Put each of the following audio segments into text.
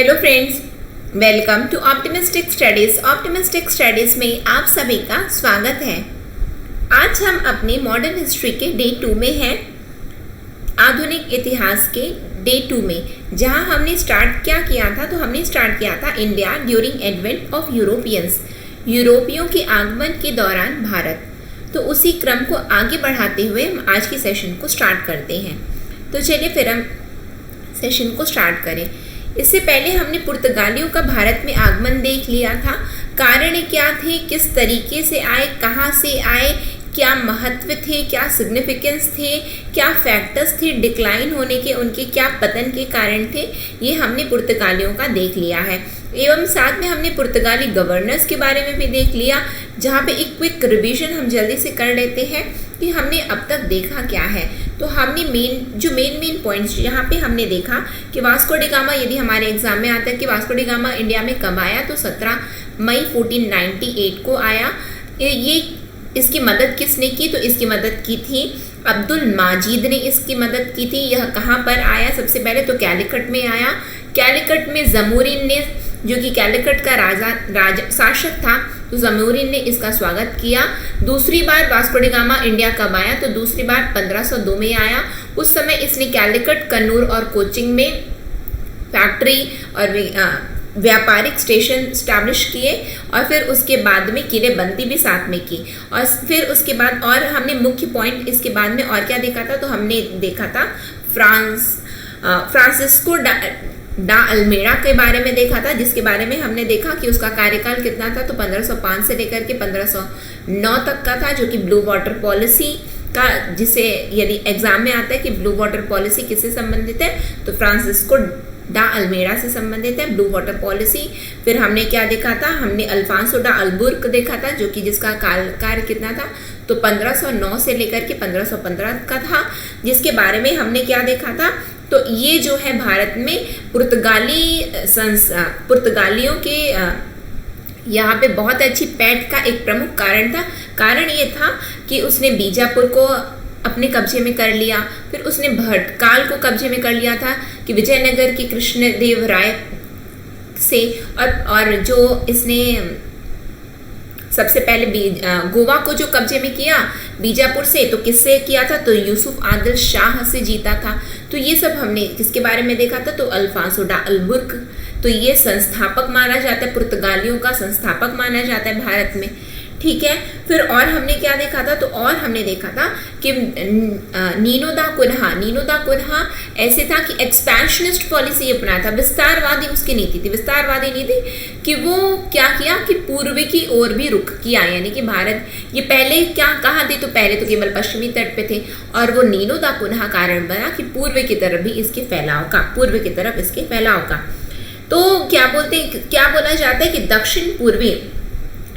Hello friends, welcome to optimistic studies. Optimistic studies में आप सभी का स्वागत है। आज हम अपने मॉडर्न हिस्ट्री के डे 2 में हैं, आधुनिक इतिहास के डे 2 में, जहां हमने स्टार्ट क्या किया था। तो हमने स्टार्ट किया था India during advent of Europeans, यूरोपियों के आगमन के दौरान भारत। तो उसी क्रम को आगे बढ़ाते हुए हम आज की सेशन को स्टार्ट करते हैं। तो चलिए फिर हम सेशन को स्टार्ट करें। इससे पहले हमने पुर्तगालियों का भारत में आगमन देख लिया था। कारण क्या थे, किस तरीके से आए, कहाँ से आए, क्या महत्व थे, क्या सिग्निफिकेंस थे, क्या फैक्टर्स थे डिक्लाइन होने के, उनके क्या पतन के कारण थे, ये हमने पुर्तगालियों का देख लिया है। एवं साथ में हमने पुर्तगाली गवर्नर्स के बारे में भी देख लिया, जहाँ पे एक क्विक रिवीजन हम जल्दी से कर लेते हैं कि हमने अब तक देखा क्या है। तो हमने मेन पॉइंट्स यहाँ पे हमने देखा कि वास्को डी गामा, यदि हमारे एग्जाम में आता है कि वास्को डी गामा इंडिया में कब आया, तो 17 मई 1498 को आया। ये इसकी मदद किसने की, तो इसकी मदद की थी अब्दुल माजिद ने इसकी मदद की थी। यह कहाँ पर आया, सबसे पहले तो कैलिकट में आया। कैलिकट में जमूरिन ने, जो कि कैलिकट का राजा शासक था, तो जमूरिन ने इसका स्वागत किया। दूसरी बार वास्को डी गामा इंडिया कब आया, तो दूसरी बार 1502 में आया। उस समय इसने कैलिकट, कन्नूर और कोचिंग में फैक्ट्री और व्यापारिक स्टेशन स्टैब्लिश किए, और फिर उसके बाद में किलेबंदी भी साथ में की। और फिर उसके बाद और हमने मुख्य पॉइंट इसके बाद में और क्या देखा था, तो हमने देखा था फ्रांसिस्को डा अल्मेड़ा के बारे में देखा था, जिसके बारे में हमने देखा कि उसका कार्यकाल कितना था, तो 1505 से लेकर के 1509 तक का था, जो कि ब्लू वाटर पॉलिसी का, जिसे यदि एग्जाम में आता है कि ब्लू वाटर पॉलिसी किससे संबंधित है, तो फ्रांसिस्को डा अल्मेड़ा से संबंधित है ब्लू वाटर पॉलिसी। फिर हमने क्या देखा था, हमने अल्फांसो डा अल्बुर्क देखा था, जो कि जिसका कार्य कितना था, तो 1509 से लेकर के 1515 का था, जिसके बारे में हमने क्या देखा था, तो ये जो है भारत में पुर्तगालियों के यहाँ पे बहुत अच्छी पैठ का एक प्रमुख कारण था। कारण ये था कि उसने बीजापुर को अपने कब्जे में कर लिया, फिर उसने भटकाल को कब्जे में कर लिया था कि विजयनगर की कृष्णदेव राय से, और जो इसने सबसे पहले गोवा को जो कब्जे में किया बीजापुर से, तो किससे किया था, तो यूसुफ आदिल शाह से जीता था। तो ये सब हमने किसके बारे में देखा था, तो अल्फांसो डा अल्बुर्क। तो ये संस्थापक माना जाता है, पुर्तगालियों का संस्थापक माना जाता है भारत में। ठीक है, फिर और हमने क्या देखा था, तो और हमने देखा था कि नीनो दा कुन्हा ऐसे था कि एक्सपेंशनिस्ट पॉलिसी अपनाया था, विस्तारवादी उसकी नीति थी। विस्तारवादी नीति कि वो क्या किया कि पूर्व की ओर भी रुख किया, यानी कि भारत ये पहले क्या कहाँ थे, तो पहले तो केवल पश्चिमी तट पे थे, और वो नीनो दा कुन्हा कारण बना कि पूर्व की तरफ भी इसके फैलाव का। तो क्या बोला जाता है कि दक्षिण पूर्वी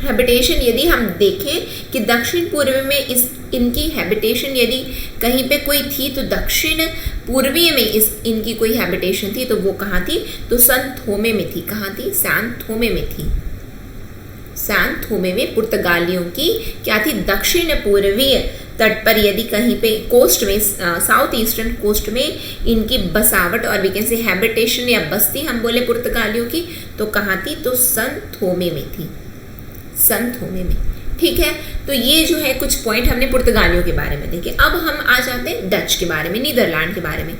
हैबिटेशन, यदि हम देखें कि दक्षिण पूर्व में इनकी हैबिटेशन यदि कहीं पे कोई थी, तो दक्षिण पूर्वी में इनकी कोई हैबिटेशन थी, तो वो कहाँ थी, तो सैन थोमे में थी। कहाँ थी, सैन थोमे में थी। सैन थोमे में पुर्तगालियों की क्या थी, दक्षिण पूर्वीय तट पर यदि कहीं पे कोस्ट में, साउथ ईस्टर्न कोस्ट में इनकी बसावट और कैसे हैबिटेशन या बस्ती हम बोले पुर्तगालियों की, तो कहाँ थी, तो सैन थोमे में थी, सैन थोमे में। ठीक है, तो ये जो है कुछ पॉइंट हमने पुर्तगालियों के बारे में देखे। अब हम आ जाते हैं डच के बारे में, नीदरलैंड के बारे में।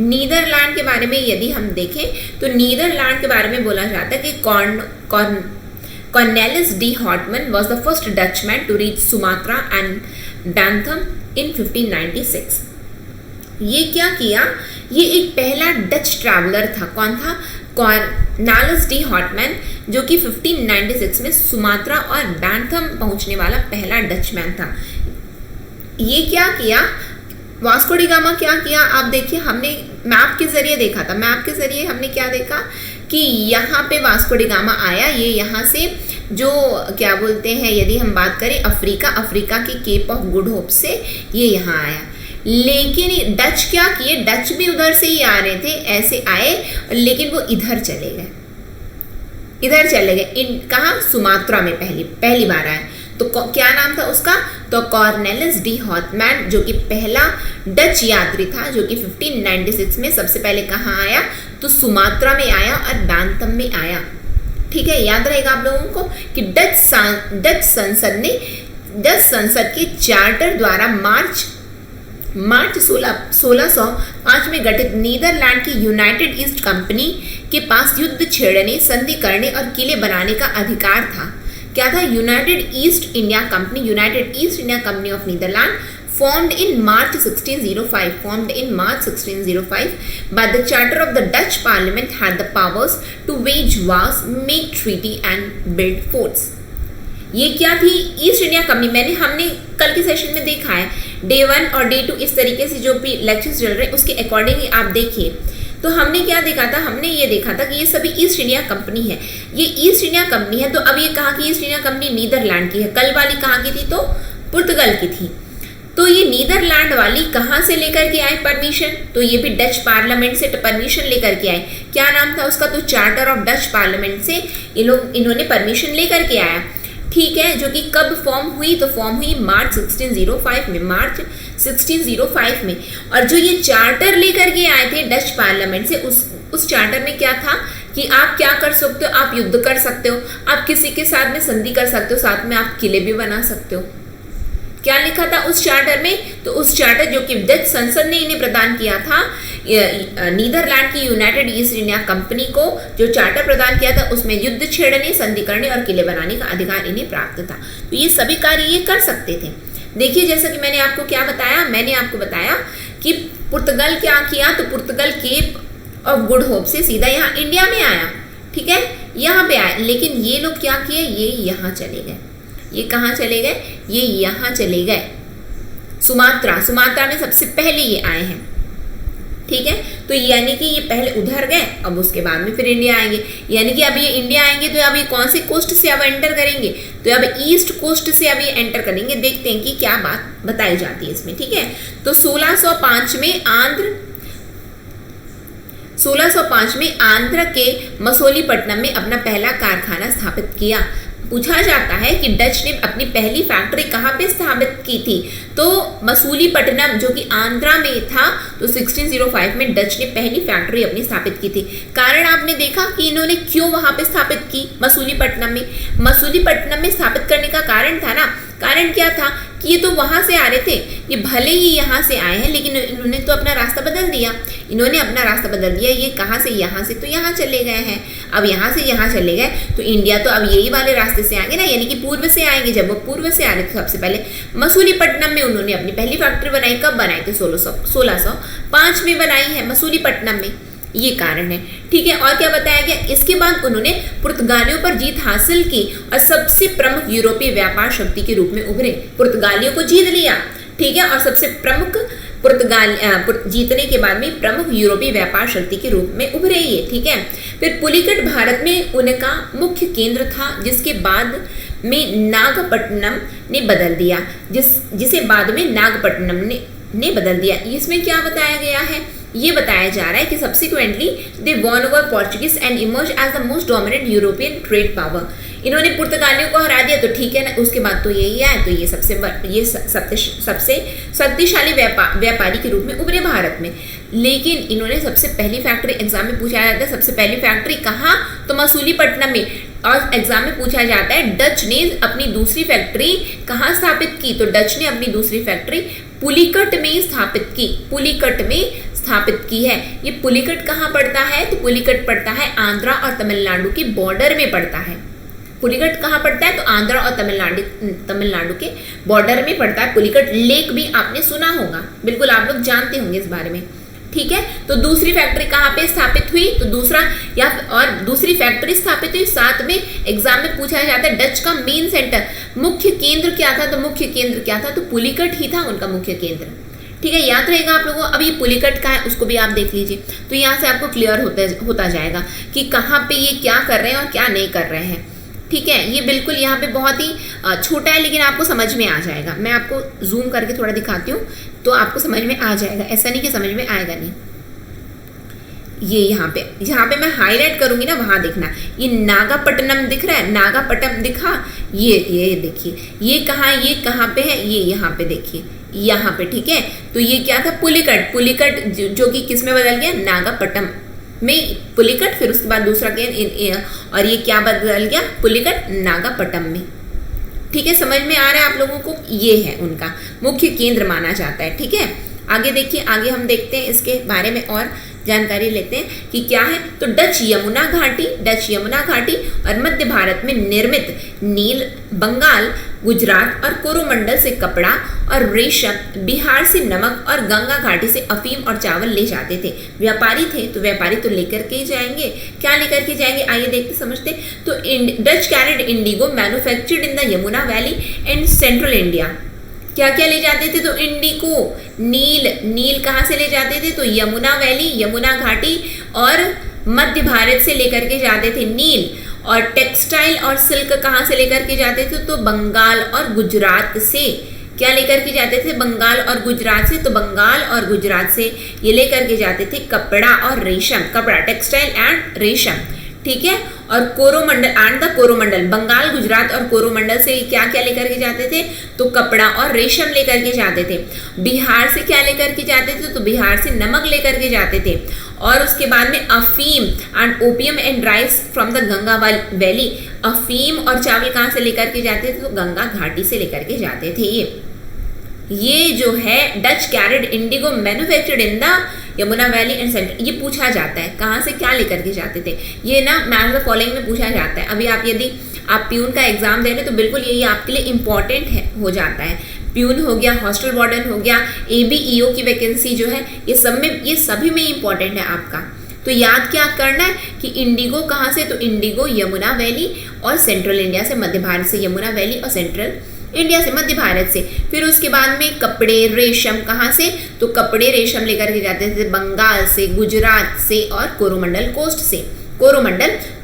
नीदरलैंड के बारे में यदि हम देखें, तो नीदरलैंड के बारे में बोला जाता है कि Cornelis de Houtman was the first Dutchman to reach Sumatra and Bantam in 1596। ये क्या किया, ये एक पहला डच ट्रैवलर था। कौन था, कॉर्नेलिस डी हॉटमैन, जो कि 1596 में सुमात्रा और बैंथम पहुंचने वाला पहला डचमैन था। ये क्या किया, वास्को डी गामा क्या किया, आप देखिए हमने मैप के जरिए देखा था। मैप के जरिए हमने क्या देखा कि यहाँ पे वास्को डी गामा आया, ये यहाँ से जो क्या बोलते हैं, यदि हम बात करें अफ्रीका के केप ऑफ गुड होप से ये यहाँ आया। लेकिन डच क्या किए, डच भी उधर से ही आ रहे थे, ऐसे आए, लेकिन वो इधर चले गए कहाँ, सुमात्रा में पहली बार आए। तो क्या नाम था उसका, तो कॉर्नेलिस डी हॉटमैन, जो कि पहला डच यात्री था, जो कि 1596 में सबसे पहले कहाँ आया, तो सुमात्रा में आया और बैंतम में आया। ठीक है, याद रहेगा आप लोगों को कि डच संसद के चार्टर द्वारा मार्च 1605 में गठित नीदरलैंड की यूनाइटेड ईस्ट कंपनी के पास युद्ध छेड़ने, संधि करने और किले बनाने का अधिकार था। क्या था? United East India Company of Netherland formed in March 1605 by the charter of the Dutch Parliament had the powers to wage wars, make treaty and build forts। ये क्या थी? East India company. हमने कल के सेशन में देखा है, day 1 और डे 2 इस तरीके से जो भी लेक्चर्स चल रहे हैं उसके अकॉर्डिंग आप देखिए। तो हमने क्या देखा था? हमने ये देखा था कि ये सभी ईस्ट इंडिया कंपनी है। ये ईस्ट इंडिया कंपनी है, तो अब ये कहाँ की ईस्ट इंडिया कंपनी? नीदरलैंड की है। कल वाली कहाँ की थी? तो पुर्तगाल की थी। तो ये नीदरलैंड वाली कहाँ से लेकर के आए परमिशन? तो ये भी डच पार्लियामेंट से परमिशन लेकर के आए। क्या नाम था उसका? तो चार्टर ऑफ डच पार्लियामेंट से इन्होंने परमिशन लेकर के आया। ठीक है, जो कि कब फॉर्म हुई? तो फॉर्म हुई मार्च 1605 में। और जो ये चार्टर लेकर के आए थे डच पार्लियामेंट से, उस चार्टर में क्या था कि आप क्या कर सकते हो? आप युद्ध कर सकते हो, आप किसी के साथ में संधि कर सकते हो, साथ में आप किले भी बना सकते हो। क्या लिखा था उस चार्टर में? तो उस चार्टर जो कि डच संसद ने इन्हें प्रदान किया था, नीदरलैंड की यूनाइटेड ईस्ट इंडिया कंपनी को जो चार्टर प्रदान किया था, उसमें युद्ध छेड़ने, संधि करने और किले बनाने का अधिकार इन्हें प्राप्त था। तो ये सभी कार्य ये कर सकते थे। देखिए, जैसा कि मैंने आपको क्या बताया, मैंने आपको बताया कि पुर्तगाल क्या किया, तो पुर्तगाल केप ऑफ गुड होप से सीधा यहाँ इंडिया में आया। ठीक है, यहाँ पे आया, लेकिन ये लोग क्या किए? ये यहाँ चले गए। ये कहाँ चले गए? ये यहाँ चले गए, सुमात्रा में सबसे पहले ये आए हैं। ठीक है, तो यानी कि ये पहले उधर गए, अब उसके बाद में फिर इंडिया आएंगे। यानी कि अब ये इंडिया आएंगे तो अब ये कौन से कोस्ट से अब एंटर करेंगे? तो अब ईस्ट कोस्ट से अब ये एंटर करेंगे। देखते हैं कि क्या बात बताई जाती है इसमें। ठीक है, तो 1605 में आंध्र के मसूलीपट्टनम में अपना पहला कारखाना स्थापित किया। पूछा जाता है कि डच ने अपनी पहली फैक्ट्री कहाँ पे स्थापित की थी? तो मसूलीपट्टनम जो कि आंध्रा में था, तो 1605 में डच ने पहली फैक्ट्री अपनी स्थापित की थी। कारण आपने देखा कि इन्होंने क्यों वहां पे स्थापित की मसूलीपट्टनम में स्थापित करने का कारण था ना, कारण क्या था कि ये तो वहां से आ रहे थे, ये भले ही यहाँ से आए हैं, लेकिन इन्होंने तो अपना रास्ता बदल दिया। ये कहाँ से? यहाँ से तो यहाँ चले गए हैं। अब यहाँ से यहाँ चले गए तो इंडिया तो अब यही वाले रास्ते से आएंगे ना, यानी कि पूर्व से आएंगे। जब वो पूर्व से आ रहे थे, सबसे पहले मसूलीपट्टनम में उन्होंने अपनी पहली फैक्ट्री बनाई। कब बनाई थी? 1605 में बनाई है मसूलीपट्टनम में। ये कारण है। ठीक है, और क्या बताया गया? इसके बाद उन्होंने पुर्तगालियों पर जीत हासिल की और सबसे प्रमुख यूरोपीय व्यापार शक्ति के रूप में उभरे। पुर्तगालियों को जीत लिया, ठीक है, और सबसे प्रमुख जीतने के बाद में प्रमुख यूरोपीय व्यापार शक्ति के रूप में उभरे ये। ठीक है, फिर पुलिकट भारत में उनका मुख्य केंद्र था, जिसके बाद में नागपट्टनम ने बदल दिया, जिसे बाद में नागपट्टनम ने बदल दिया। इसमें क्या बताया गया है? ये बताया जा रहा है कि subsequently they won over Portuguese and emerge as the most dominant European trade power. इन्होंने पुर्तगालियों को हरा दिया, तो ठीक है ना, उसके बाद तो यही आया, तो ये सबसे शक्तिशाली व्यापारी के रूप में उभरे भारत में। लेकिन इन्होंने सबसे पहली फैक्ट्री, एग्जाम में पूछा जाता है सबसे पहली फैक्ट्री कहाँ? तो मसूलीपट्टनम में। और एग्जाम में पूछा जाता है डच ने अपनी दूसरी फैक्ट्री कहाँ स्थापित की? तो डच ने अपनी दूसरी फैक्ट्री पुलिकट में स्थापित की है। ये पुलिकट कहाँ पड़ता है? तो पुलिकट पड़ता है आंध्रा और तमिलनाडु के बॉर्डर में पड़ता है। पुलिकट कहाँ पड़ता है? तो आंध्रा और तमिलनाडु के बॉर्डर में पड़ता है। पुलिकट लेक भी आपने सुना होगा, बिल्कुल आप लोग जानते होंगे इस बारे में। ठीक है, तो दूसरी फैक्ट्री कहाँ पे स्थापित हुई? तो दूसरी फैक्ट्री स्थापित हुई। साथ में एग्जाम में पूछा जाता है डच का मेन सेंटर, मुख्य केंद्र क्या था? तो मुख्य केंद्र क्या था? तो पुलिकट ही था उनका मुख्य केंद्र। ठीक है, याद रहेगा आप लोगों को। अब ये पुलिकट का है, उसको भी आप देख लीजिए, तो यहाँ से आपको क्लियर होता जाएगा कि कहाँ पे ये क्या कर रहे हैं और क्या नहीं कर रहे हैं। ठीक है, ये बिल्कुल यहाँ पे बहुत ही छोटा है, लेकिन आपको समझ में आ जाएगा। मैं आपको जूम करके थोड़ा दिखाती हूँ, तो आपको समझ में आ जाएगा। ऐसा नहीं कि समझ में आएगा नहीं। ये यहाँ पे मैं हाईलाइट करूंगी ना, वहां देखना। ये नागापट्टनम दिख रहा है, नागापट्टनम दिखा, ये देखिए, ये कहाँ पे है? ये यहाँ पे देखिए, यहाँ पे। ठीक है, तो ये क्या था? पुलिकट जो कि किस में बदल गया? में पुलिकट, फिर उसके बाद दूसरा क्या, और ये क्या बदल गया, पुलिकट नागापट्टनम में। ठीक है, समझ में आ रहा है आप लोगों को? ये है उनका मुख्य केंद्र माना जाता है। ठीक है, आगे देखिए, आगे हम देखते हैं इसके बारे में और जानकारी लेते हैं कि क्या है। तो डच यमुना घाटी और मध्य भारत में निर्मित नील, बंगाल, गुजरात और कोरोमंडल से कपड़ा और रेशम, बिहार से नमक और गंगा घाटी से अफीम और चावल ले जाते थे। व्यापारी थे तो व्यापारी तो लेकर के ही जाएंगे। क्या लेकर के जाएंगे, आइए देखते समझते। तो Dutch carried Indigo manufactured in the Yamuna valley and central India. क्या क्या ले जाते थे? तो इंडिको, नील कहाँ से ले जाते थे? तो यमुना वैली, यमुना घाटी और मध्य भारत से लेकर के जाते थे नील। और टेक्सटाइल और सिल्क कहाँ से लेकर के जाते थे? तो बंगाल और गुजरात से। क्या लेकर के जाते थे? बंगाल और गुजरात से। तो बंगाल और गुजरात से ये लेकर के जाते थे कपड़ा और रेशम, कपड़ा, टेक्सटाइल एंड रेशम। ठीक है, और कोरोमंडल, बंगाल, गुजरात और कोरोमंडल से क्या क्या लेकर के जाते थे? तो कपड़ा और रेशम लेकर के जाते थे। बिहार से क्या लेकर के जाते थे? तो बिहार से नमक लेकर के जाते थे। और उसके बाद में अफीम and opium and rice from the Ganga valley. अफीम और चावल कहाँ से लेकर के जाते थे? तो गंगा घाटी से लेकर के जाते थे। ये जो है Dutch carried Indigo manufactured in the Yamuna valley and central, ये पूछा जाता है कहाँ से क्या लेकर के जाते थे। ये ना मैच द फॉलोइंग में पूछा जाता है। अभी आप यदि आप प्यून का एग्जाम दे रहे तो बिल्कुल यही आपके लिए इंपॉर्टेंट है, हो जाता है। प्यून हो गया, हॉस्टल वार्डन हो गया, ABEO की वैकेंसी जो है, ये सभी में इंपॉर्टेंट है आपका। तो याद क्या करना है कि इंडिगो कहाँ से? तो इंडिगो यमुना वैली और सेंट्रल इंडिया से, मध्य भारत से यमुना वैली और सेंट्रल इंडिया से, मध्य भारत से। फिर उसके बाद में कपड़े, रेशम कहाँ से? तो कपड़े, रेशम लेकर के जाते थे बंगाल से, गुजरात से और कोरोमंडल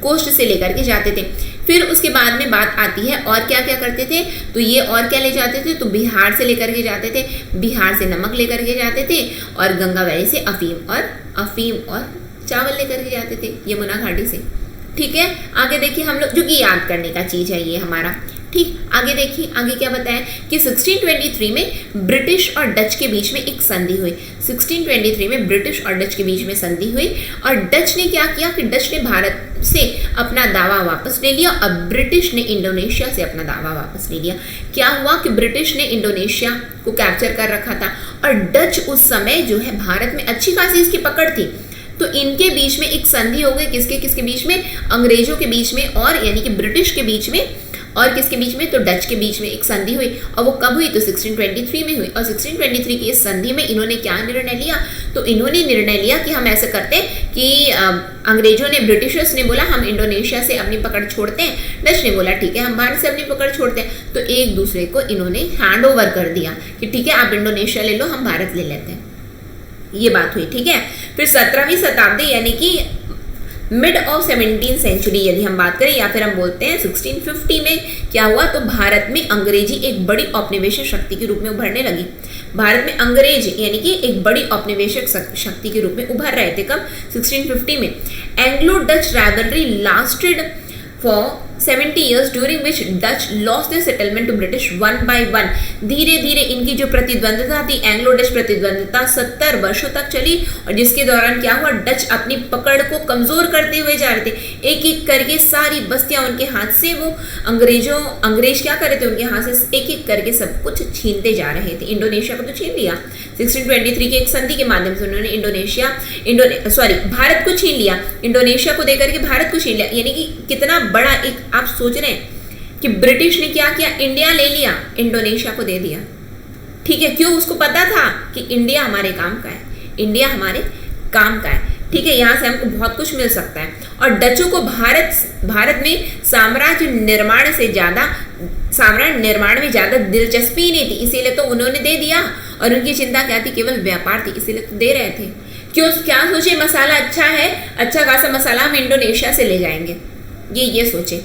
कोस्ट से लेकर के जाते थे। फिर उसके बाद में बात आती है और क्या क्या करते थे? तो ये और क्या ले जाते थे? तो बिहार से लेकर के जाते थे, बिहार से नमक लेकर के जाते थे और गंगा वैली से अफीम और चावल लेकर के जाते थे यमुना घाटी से। ठीक है, आगे देखिए हम लोग, जो कि याद करने का चीज है ये हमारा। ठीक, आगे देखिए, आगे क्या बताया कि 1623 में ब्रिटिश और डच के बीच में एक संधि हुई। 1623 में ब्रिटिश और डच के बीच में संधि हुई और डच ने क्या किया कि डच ने भारत से अपना दावा वापस ले लिया और ब्रिटिश ने इंडोनेशिया से अपना दावा वापस ले लिया। क्या हुआ कि ब्रिटिश ने इंडोनेशिया को कैप्चर कर रखा था और डच उस समय जो है भारत में अच्छी खासी इसकी पकड़ थी। तो इनके बीच में एक संधि हो गई, किसके बीच में? अंग्रेजों के बीच में, और यानी कि ब्रिटिश के बीच में, और किसके बीच में? तो डच के बीच में एक संधि हुई। और वो कब हुई? तो 1623 में हुई। और 1623 की इस संधि में इन्होंने क्या निर्णय लिया? तो इन्होंने निर्णय लिया कि हम ऐसे करते हैं कि अंग्रेजों ने, ब्रिटिशर्स ने बोला हम इंडोनेशिया से अपनी पकड़ छोड़ते हैं, डच ने बोला ठीक है हम भारत से अपनी पकड़ छोड़ते हैं। तो एक दूसरे को इन्होंने हैंड ओवर कर दिया कि ठीक है आप इंडोनेशिया ले लो, हम भारत ले लेते हैं। ये बात हुई। ठीक है, फिर 17वीं शताब्दी यानी कि मिड ऑफ 17th सेंचुरी यदि हम बात करें, या फिर हम बोलते हैं 1650 में क्या हुआ? तो भारत में अंग्रेजी एक बड़ी औपनिवेशिक शक्ति के रूप में उभरने लगी। भारत में अंग्रेज यानी कि एक बड़ी औपनिवेशिक शक्ति के रूप में उभर रहे थे। कब? 1650 में। Anglo Dutch rivalry lasted for 70 years during which Dutch lost their settlement to British one by one। धीरे धीरे इनकी जो प्रतिद्वंदता थी, एंग्लो डच प्रतिद्वंदता 70 वर्षों तक चली और जिसके दौरान क्या हुआ? डच अपनी पकड़ को कमजोर करते हुए जा रहे थे। एक एक करके सारी बस्तियां उनके हाथ से, वो अंग्रेज क्या कर रहे थे? उनके हाथ से एक एक करके सब कुछ छीनते जा रहे थे। इंडोनेशिया को तो छीन लिया 1623 के एक संधि के माध्यम से, उन्होंने भारत को छीन लिया, इंडोनेशिया को देकर के भारत को छीन लिया। यानी कि कितना बड़ा एक, आप सोच रहे हैं कि ब्रिटिश ने क्या किया? इंडिया ले लिया, इंडोनेशिया को दे दिया। ठीक है, क्यों? उसको पता था कि इंडिया हमारे काम का है, इंडिया हमारे काम का है। ठीक है, यहाँ से हमको बहुत कुछ मिल सकता है। और डचों को भारत में साम्राज्य निर्माण में ज्यादा दिलचस्पी नहीं थी, इसीलिए तो उन्होंने दे दिया। और उनकी चिंता क्या थी? केवल व्यापार थी, इसीलिए तो दे रहे थे। क्यों? क्या सोचे? मसाला अच्छा है, अच्छा खासा मसाला हम इंडोनेशिया से ले जाएंगे। ये सोचे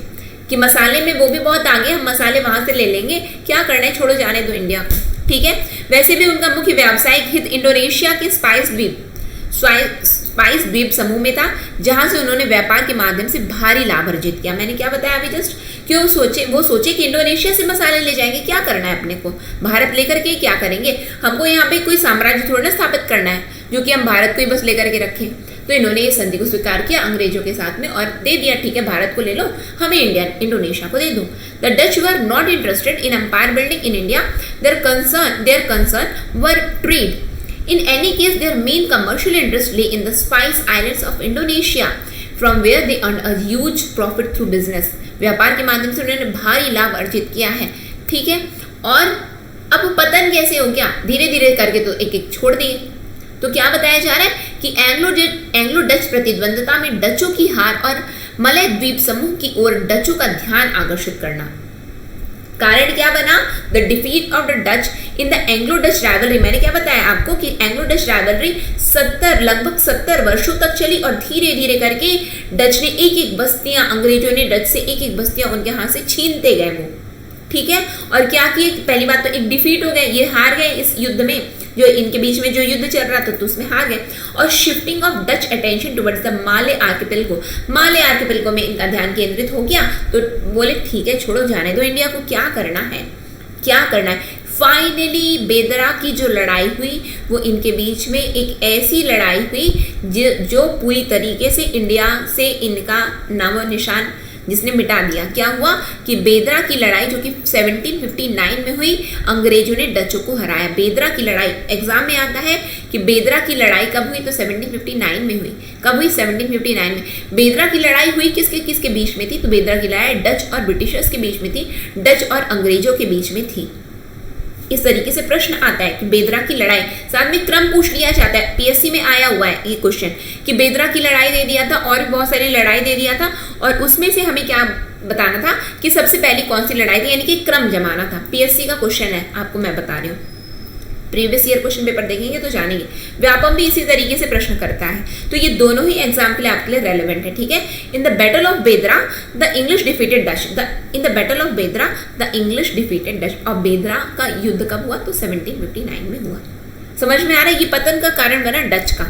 कि मसाले में वो भी बहुत आगे, हम मसाले वहां से ले लेंगे, क्या करना है, छोड़ो जाने दो इंडिया को। ठीक है, वैसे भी उनका मुख्य व्यावसायिक हित इंडोनेशिया के स्पाइस द्वीप समूह में था, जहां से उन्होंने व्यापार के माध्यम से भारी लाभ अर्जित किया। मैंने क्या बताया अभी जस्ट? क्यों वो सोचे कि इंडोनेशिया से मसाले ले जाएंगे, क्या करना है अपने को, भारत लेकर के क्या करेंगे, हमको यहाँ पे कोई साम्राज्य थोड़ा ना स्थापित करना है। जो कि हम भारत को ही बस लेकर के रखें। तो इन्होंने ये संधि को स्वीकार किया अंग्रेजों के साथ में और दे दिया, ठीक है भारत को ले लो, हमें इंडोनेशिया को दे दो। The Dutch were not interested in empire building in India, their concern were trade. In any case, their main commercial interest lay in the Spice Islands of Indonesia, from where they earned a huge profit through business. व्यापार के माध्यम से उन्होंने भारी लाभ अर्जित किया है, ठीक है। और अब पतन कैसे हो गया, धीरे धीरे करके तो एक एक छोड़ दिए। तो क्या बताया जा रहा है कि एंग्लो डच प्रतिद्वंदता में डचों की हार और मलय द्वीप समूह की ओर डचों का ध्यान आकर्षित करना। कारण क्या बना, the defeat of the Dutch in the Anglo Dutch rivalry. मैंने क्या बताया आपको कि एंग्लो डच राइवलरी लगभग 70 वर्षों तक चली और धीरे धीरे करके डच ने एक एक बस्तियां, अंग्रेजों ने डच से एक एक बस्तियां उनके हाथ से छीनते गए वो, ठीक है। और क्या किए, पहली बात तो एक डिफीट हो गए, ये हार गए इस युद्ध में, जो इनके बीच में जो युद्ध चल रहा था तो उसमें हार गए। और shifting of Dutch attention towards the Malay archipelago में इनका ध्यान केंद्रित हो गया। तो बोले ठीक है छोड़ो, जाने दो इंडिया को, क्या करना है। फाइनली बेदरा की जो लड़ाई हुई वो इनके बीच में एक ऐसी लड़ाई हुई जो पूरी तरीके से इंडिया से इनका नामो निशान जिसने मिटा दिया। क्या हुआ कि बेदरा की लड़ाई जो कि 1759 में हुई, अंग्रेजों ने डचों को हराया। बेदरा की लड़ाई एग्जाम में आता है कि बेदरा की लड़ाई कब हुई, तो 1759 में हुई। कब हुई, 1759 में। बेदरा की लड़ाई हुई किसके बीच में थी, तो बेदरा की लड़ाई डच और ब्रिटिशर्स के बीच में थी, डच और अंग्रेजों के बीच में थी। इस तरीके से प्रश्न आता है कि बेदरा की लड़ाई, साथ में क्रम पूछ लिया जाता है, पीएससी में आया हुआ है ये क्वेश्चन कि बेदरा की लड़ाई दे दिया था और भी बहुत सारी लड़ाई दे दिया था, और उसमें से हमें क्या बताना था कि सबसे पहली कौन सी लड़ाई थी, यानी कि क्रम जमाना था। पीएससी का क्वेश्चन है, आपको मैं बता रही हूँ, प्रीवियस ईयर क्वेश्चन पेपर देखेंगे तो जानेंगे। व्यापम भी इसी तरीके से प्रश्न करता है, तो ये दोनों ही एग्जाम के लिए आपके लिए रेलेवेंट है, ठीक है। इन द बैटल ऑफ बेदरा the English defeated Dutch, in the battle of बेदरा द इंग्लिश डिफीटेड डच। और बेदरा का युद्ध कब हुआ, तो 1759 में हुआ। समझ में आ रहा है, ये पतन का कारण बना डच का।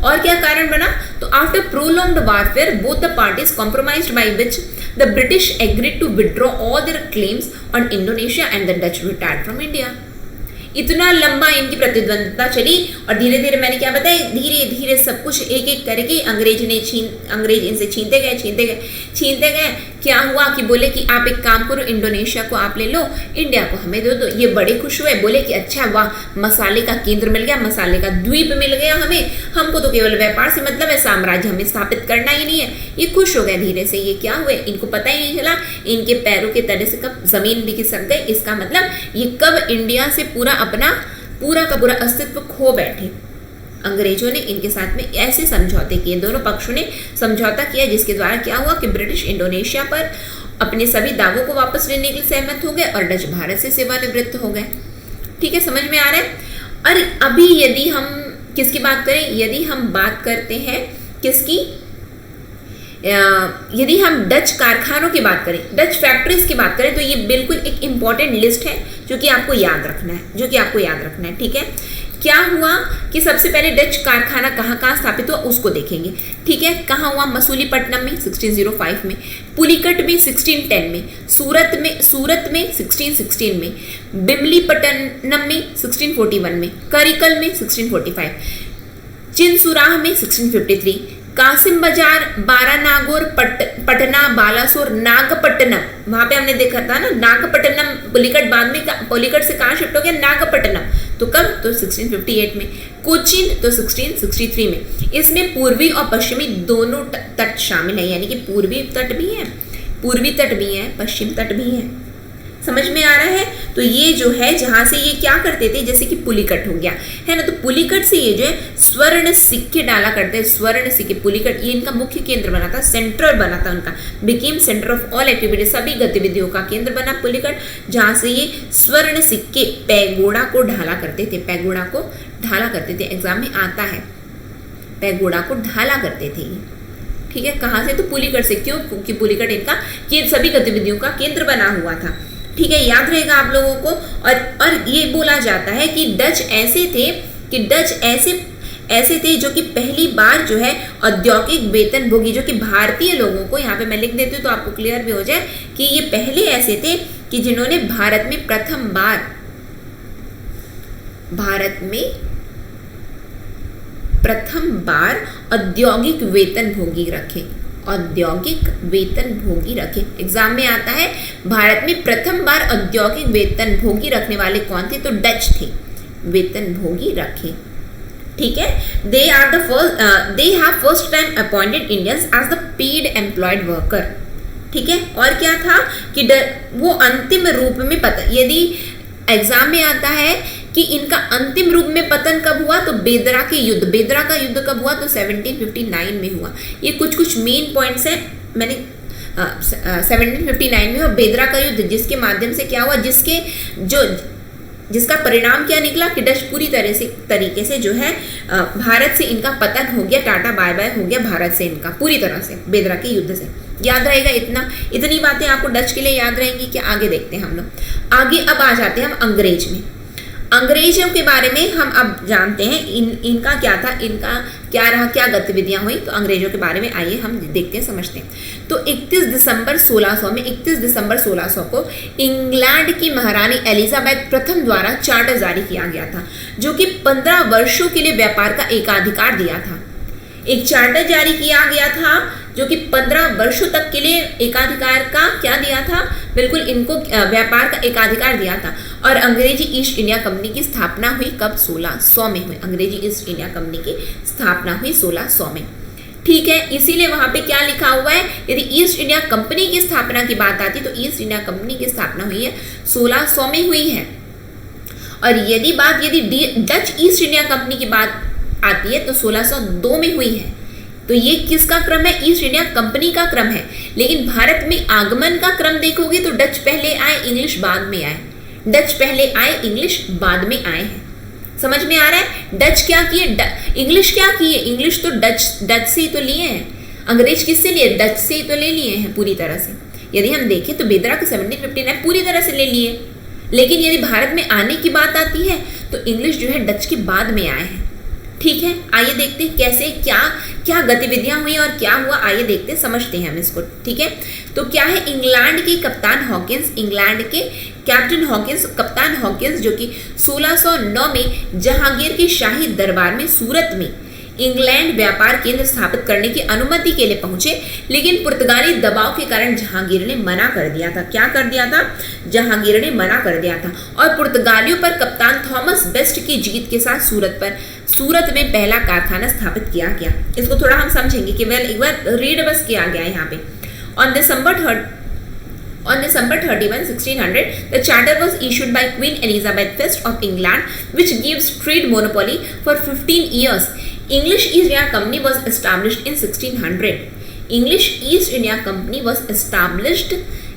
और क्या कारण बना, तो after prolonged warfare both the parties compromised by which the British agreed to withdraw all their claims on Indonesia and the Dutch retired from India. इतना लंबा इनकी प्रतिद्वंदता चली और धीरे धीरे मैंने क्या बताया, धीरे धीरे सब कुछ एक एक करके अंग्रेज इनसे छीनते गए। क्या हुआ कि बोले कि आप एक काम करो, इंडोनेशिया को आप ले लो, इंडिया को हमें दे दो। ये बड़े खुश हुए, बोले कि अच्छा वाह, मसाले का केंद्र मिल गया, मसाले का द्वीप मिल गया हमें, हमको तो केवल व्यापार से मतलब है, साम्राज्य हमें स्थापित करना ही नहीं है। ये खुश हो गए धीरे से। ये क्या हुए, इनको पता ही नहीं चला, इनके पैरों के तले से कब जमीन भी खिसक गई। इसका मतलब ये कब इंडिया से अपना पूरा का पूरा अस्तित्व खो बैठे। अंग्रेजों ने इनके साथ में ऐसे समझौते किए, दोनों पक्षों ने समझौता किया, जिसके द्वारा क्या हुआ कि ब्रिटिश इंडोनेशिया पर अपने सभी दावों को वापस लेने के लिए सहमत हो गए और डच भारत से सेवानिवृत्त हो गए। ठीक है, समझ में आ रहा है। और अभी यदि हम किसकी बात करें, यदि हम बात करते हैं किसकी, यदि हम डच कारखानों की बात करें, डच फैक्ट्रीज की बात करें, तो ये बिल्कुल एक इंपॉर्टेंट लिस्ट है जो कि आपको याद रखना है, ठीक है। क्या हुआ कि सबसे पहले डच कारखाना कहाँ स्थापित हुआ उसको देखेंगे, ठीक है। कहाँ हुआ, मसूलीपट्टनम में 1605 में, पुलिकट में 1610 में, सूरत में 1616 में, बिमलीपट्टनम में 1641 में, करिकल में 1645, चिनसुराह में 1653, कासिम बाजार, बारानागोर, पटना, बालासोर, नागपट्टनम, वहां पे हमने देखा था ना नागपट्टनम, पुलिकट बाद में पुलिकट से कहाँ शिफ्ट हो गया, नागपट्टनम, तो कब, तो 1658 में, कोचीन तो 1663 में। इसमें पूर्वी और पश्चिमी दोनों तट शामिल है, यानी कि पूर्वी तट भी है, पश्चिम तट भी है। समझ में आ रहा है। तो ये जो है जहां से ये क्या करते थे, जैसे कि पुलिकट हो गया है ना, तो पुलिकट से ये जो है स्वर्ण सिक्के डाला करते हैं, स्वर्ण सिक्के। पुलिकट ये इनका मुख्य केंद्र बना था, सेंट्रल बना था उनका, became centre of all activities, सभी गतिविधियों का केंद्र बना पुलिकट, जहां से ये स्वर्ण सिक्के पैगोडा को ढाला करते थे। एग्जाम में आता है, पैगोडा को ढाला करते थे ये, ठीक है। कहाँ से, तो पुलिकट से। क्यों, क्योंकि पुलिकट इनका सभी गतिविधियों का केंद्र बना हुआ था, ठीक है, याद रहेगा आप लोगों को। और ये बोला जाता है कि डच ऐसे थे जो कि पहली बार जो है औद्योगिक वेतनभोगी, जो कि भारतीय लोगों को, यहाँ पे मैं लिख देती हूँ तो आपको क्लियर भी हो जाए कि ये पहले ऐसे थे कि जिन्होंने भारत में प्रथम बार प्रथम बार औद्योगिक वेतन भोगी रखे। औद्योगिक वेतन भोगी रखे, एग्जाम में आता है, भारत में प्रथम बार औद्योगिक वेतन भोगी रखने वाले कौन थे? तो डच थे, वेतन भोगी रखे। ठीक है, they are the first, they have first time appointed Indians as the paid employed worker. ठीक है, और क्या था कि वो अंतिम रूप में पतन, यदि एग्जाम में आता है कि इनका अंतिम रूप में पतन कब हुआ, तो बेदरा के युद्ध, बेदरा का युद्ध कब हुआ? तो 1759 में हुआ। ये कुछ मेन पॉइंट्स हैं, मैंने 1759 में हुआ बेदरा का युद्ध, जिसके माध्यम से क्या हुआ, जिसका परिणाम क्या निकला कि डच पूरी तरीके से जो है भारत से इनका पतन हो गया, टाटा बाय बाय हो गया भारत से इनका पूरी तरह से, बेदरा के युद्ध से। याद रहेगा इतनी बातें आपको डच के लिए याद रहेंगी कि आगे देखते हैं हम लोग। आगे अब आ जाते हैं हम अंग्रेज में। अंग्रेजों के बारे में हम अब जानते हैं, इनका क्या था, इनका क्या रहा, क्या गतिविधियां हुई। तो अंग्रेजों के बारे में आइए हम देखते हैं, समझते हैं। तो 31 दिसंबर 1600 को इंग्लैंड की महारानी एलिजाबेथ प्रथम द्वारा चार्टर जारी किया गया था, जो कि 15 वर्षों के लिए व्यापार का एकाधिकार दिया था। एक चार्टर जारी किया गया था जो कि 15 वर्षों तक के लिए एकाधिकार का क्या दिया था, बिल्कुल इनको व्यापार का एकाधिकार दिया था। और अंग्रेजी ईस्ट इंडिया कंपनी की स्थापना हुई कब? 1600 में हुई। अंग्रेजी ईस्ट इंडिया कंपनी की स्थापना हुई 1600 में। ठीक है, इसीलिए वहां पे क्या लिखा हुआ है, यदि ईस्ट इंडिया कंपनी की स्थापना की बात आती तो ईस्ट इंडिया कंपनी की स्थापना हुई है 1600 में हुई है। और यदि डच ईस्ट इंडिया कंपनी की बात आती है तो 1602 में हुई है। तो ये किसका क्रम है? ईस्ट इंडिया कंपनी का क्रम है। लेकिन भारत में आगमन का क्रम देखोगे तो डच पहले आए, इंग्लिश बाद में आए। डच पहले आए, इंग्लिश बाद में आए हैं। समझ में आ रहा है? डच क्या किए, इंग्लिश क्या किए? इंग्लिश तो डच से ही तो लिए हैं। अंग्रेज किससे लिए? डच से ही तो ले लिए हैं पूरी तरह से। यदि हम देखें तो बेदरा को 1759 पूरी तरह से ले लिए। लेकिन यदि भारत में आने की बात आती है तो इंग्लिश जो है डच के बाद में आए हैं। ठीक है, आइए देखते हैं कैसे क्या गतिविधियां हुई और क्या हुआ, आइए देखते हैं, समझते हैं हम इसको। ठीक है, तो क्या है, इंग्लैंड के कप्तान हॉकिंस, इंग्लैंड के कैप्टन हॉकिंस, कप्तान हॉकिंस जो कि 1609 में जहांगीर के शाही दरबार में सूरत में इंग्लैंड व्यापार केंद्र स्थापित करने की अनुमति के लिए पहुंचे। लेकिन पुर्तगाली दबाव के कारण जहांगीर ने मना कर दिया था। क्या कर दिया था? जहांगीर ने मना कर दिया था। और पुर्तगालियों पर कप्तान थॉमस बेस्ट की जीत के साथ सूरत में पहला कारखाना स्थापित किया गया। इसको थोड़ा हम समझेंगे, केवल एक बार रीड बस किया गया है यहाँ पे। On December 31, 1600, the charter was issued by Queen Elizabeth I of England, which gives trade monopoly for 15 years. English East India Company was established in 1600. English East India Company was established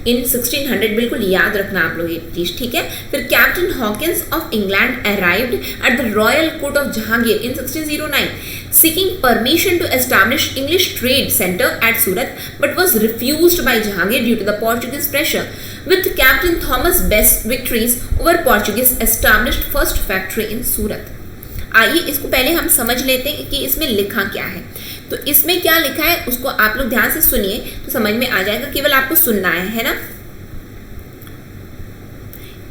in 1600, बिल्कुल याद रखना आप लोग ये चीज। ठीक है, फिर captain Hawkins of England arrived at the royal court of Jahangir in 1609 seeking permission to establish English trade center at Surat, but was refused by Jahangir due to the Portuguese pressure. With Captain Thomas Best's victories over Portuguese, established first factory in Surat. आइए इसको पहले हम समझ लेते हैं कि इसमें लिखा क्या है। तो इसमें क्या लिखा है उसको आप लोग ध्यान से सुनिए तो समझ में आ जाएगा, केवल आपको सुनना है ना।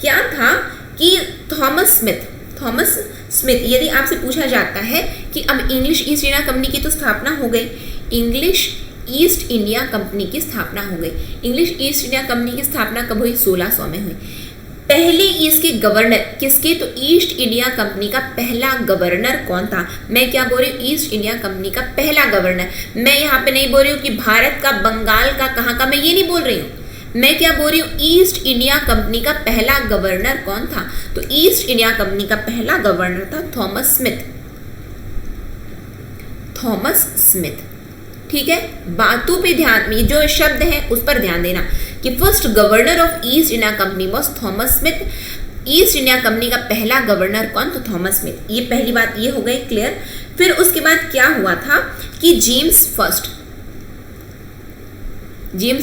क्या था कि थॉमस स्मिथ, यदि आपसे पूछा जाता है कि अब इंग्लिश ईस्ट इंडिया कंपनी की तो स्थापना हो गई, इंग्लिश ईस्ट इंडिया कंपनी की स्थापना हो गई। इंग्लिश ईस्ट इंडिया कंपनी की स्थापना कब हुई? 1600 में हुई। पहले इसके गवर्नर किसके? तो ईस्ट इंडिया कंपनी का पहला गवर्नर कौन था? मैं क्या बोल रही हूँ? ईस्ट इंडिया कंपनी का पहला गवर्नर। मैं यहाँ पे नहीं बोल रही हूँ कि भारत का, बंगाल का, कहाँ का, मैं ये नहीं बोल रही हूँ। मैं क्या बोल रही हूँ? ईस्ट इंडिया कंपनी का पहला गवर्नर कौन था? तो ईस्ट इंडिया कंपनी का पहला गवर्नर था थॉमस स्मिथ। ठीक है, बातों पे ध्यान, ये जो शब्द है उस पर ध्यान देना कि first governor of east India Company was Thomas Smith. East India company का पहला गवर्नर कौन? तो थॉमस स्मिथ। ये पहली बात ये हो गई क्लियर। फिर उसके बाद क्या हुआ था कि जेम्स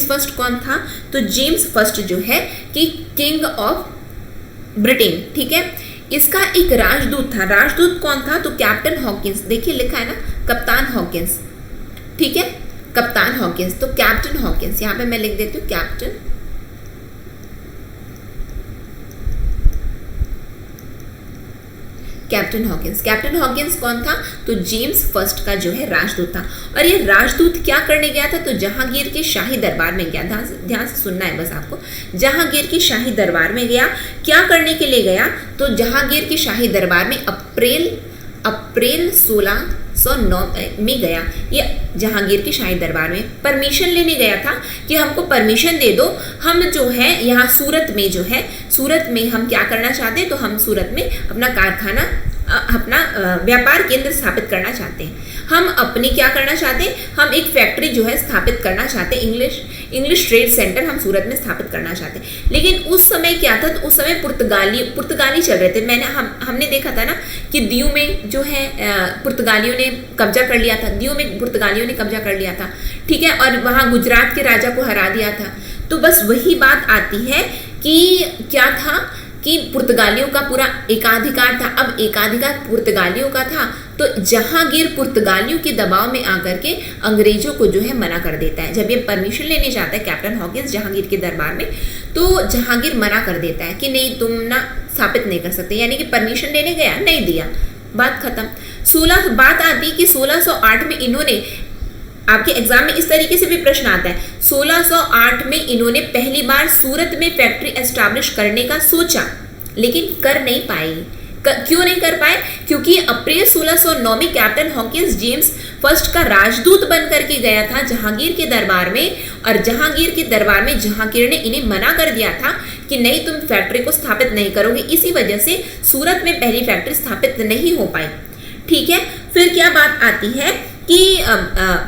फर्स्ट कौन था? तो जेम्स फर्स्ट जो है कि किंग ऑफ ब्रिटेन। ठीक है, इसका एक राजदूत था। राजदूत कौन था? तो कैप्टन हॉकिंस। देखिए लिखा है ना, कप्तान हॉकिंस। ठीक है, कप्तान हॉकिंस। तो कैप्टन हॉकिंस यहां पे मैं लिख देती हूँ, कैप्टन हॉकिंस। कैप्टन हॉकिंस कौन था? तो जेम्स फर्स्ट का जो है राजदूत था। और ये राजदूत क्या करने गया था? तो जहांगीर के शाही दरबार में गया। ध्यान से सुनना है बस आपको। जहांगीर के शाही दरबार में गया। क्या करने के लिए गया? तो जहांगीर के शाही दरबार में अप्रैल 1609 में गया। ये जहांगीर के शाही दरबार में परमिशन लेने गया था कि हमको परमिशन दे दो, हम जो है यहाँ सूरत में हम क्या करना चाहते हैं? तो हम सूरत में अपना कारखाना, अपना व्यापार केंद्र स्थापित करना चाहते हैं। हम अपनी क्या करना चाहते हैं? हम एक फैक्ट्री जो है स्थापित करना चाहते हैं, इंग्लिश ट्रेड सेंटर हम सूरत में स्थापित करना चाहते हैं। लेकिन उस समय क्या था? तो उस समय पुर्तगाली चल रहे थे। हमने देखा था ना कि दीव में जो है पुर्तगालियों ने कब्जा कर लिया था। दीव में पुर्तगालियों ने कब्जा कर लिया था, ठीक है, और वहाँ गुजरात के राजा को हरा दिया था। तो बस वही बात आती है कि क्या था कि पुर्तगालियों का पूरा एकाधिकार था। अब एकाधिकार पुर्तगालियों का था तो जहांगीर पुर्तगालियों के दबाव में आकर के अंग्रेजों को जो है मना कर देता है। जब ये परमिशन लेने जाता है कैप्टन हॉकिंस जहांगीर के दरबार में, तो जहांगीर मना कर देता है कि नहीं, तुम ना स्थापित नहीं कर सकते, यानी कि परमिशन लेने गया, नहीं दिया, बात खत्म। बात आती कि 1608 में इन्होंने, आपके एग्जाम में इस तरीके से भी प्रश्न आता है, 1608 में इन्होंने पहली बार सूरत में फैक्ट्री एस्टैब्लिश करने का सोचा, लेकिन कर नहीं पाई। क्यों नहीं कर पाए? क्योंकि अप्रैल 1609 में कैप्टन हॉकिंस जेम्स फर्स्ट का राजदूत बन करके गया था जहांगीर के दरबार में, और जहांगीर के दरबार में जहांगीर ने इन्हें मना कर दिया था कि नहीं, तुम फैक्ट्री को स्थापित नहीं करोगे। इसी वजह से सूरत में पहली फैक्ट्री स्थापित नहीं हो पाई, ठीक है। फिर क्या बात आती है कि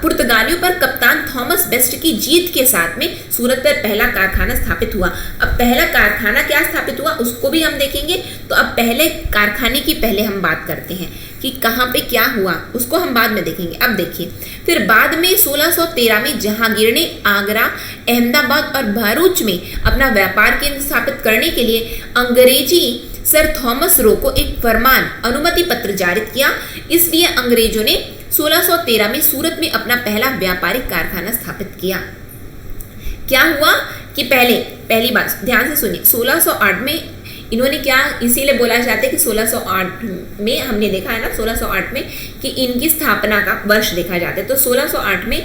पुर्तगालियों पर कप्तान थॉमस बेस्ट की जीत के साथ में सूरत पर पहला कारखाना स्थापित हुआ। अब पहला कारखाना क्या स्थापित हुआ उसको भी हम देखेंगे। तो अब पहले कारखाने की पहले हम बात करते हैं कि कहाँ पे क्या हुआ, उसको हम बाद में देखेंगे। अब देखिए, फिर बाद में 1613 में जहांगीर ने आगरा, अहमदाबाद और भरूच में अपना व्यापार केंद्र स्थापित करने के लिए अंग्रेजी सर थॉमस रो को एक फरमान, अनुमति पत्र जारी किया। इसलिए अंग्रेजों ने 1613 में सूरत में अपना पहला व्यापारिक कारखाना स्थापित किया। क्या हुआ कि पहली बात ध्यान से सुनिए, 1608 में इन्होंने क्या, इसीलिए बोला जाता है कि 1608 में हमने देखा है ना, 1608 में कि इनकी स्थापना का वर्ष देखा जाता है। तो 1608 में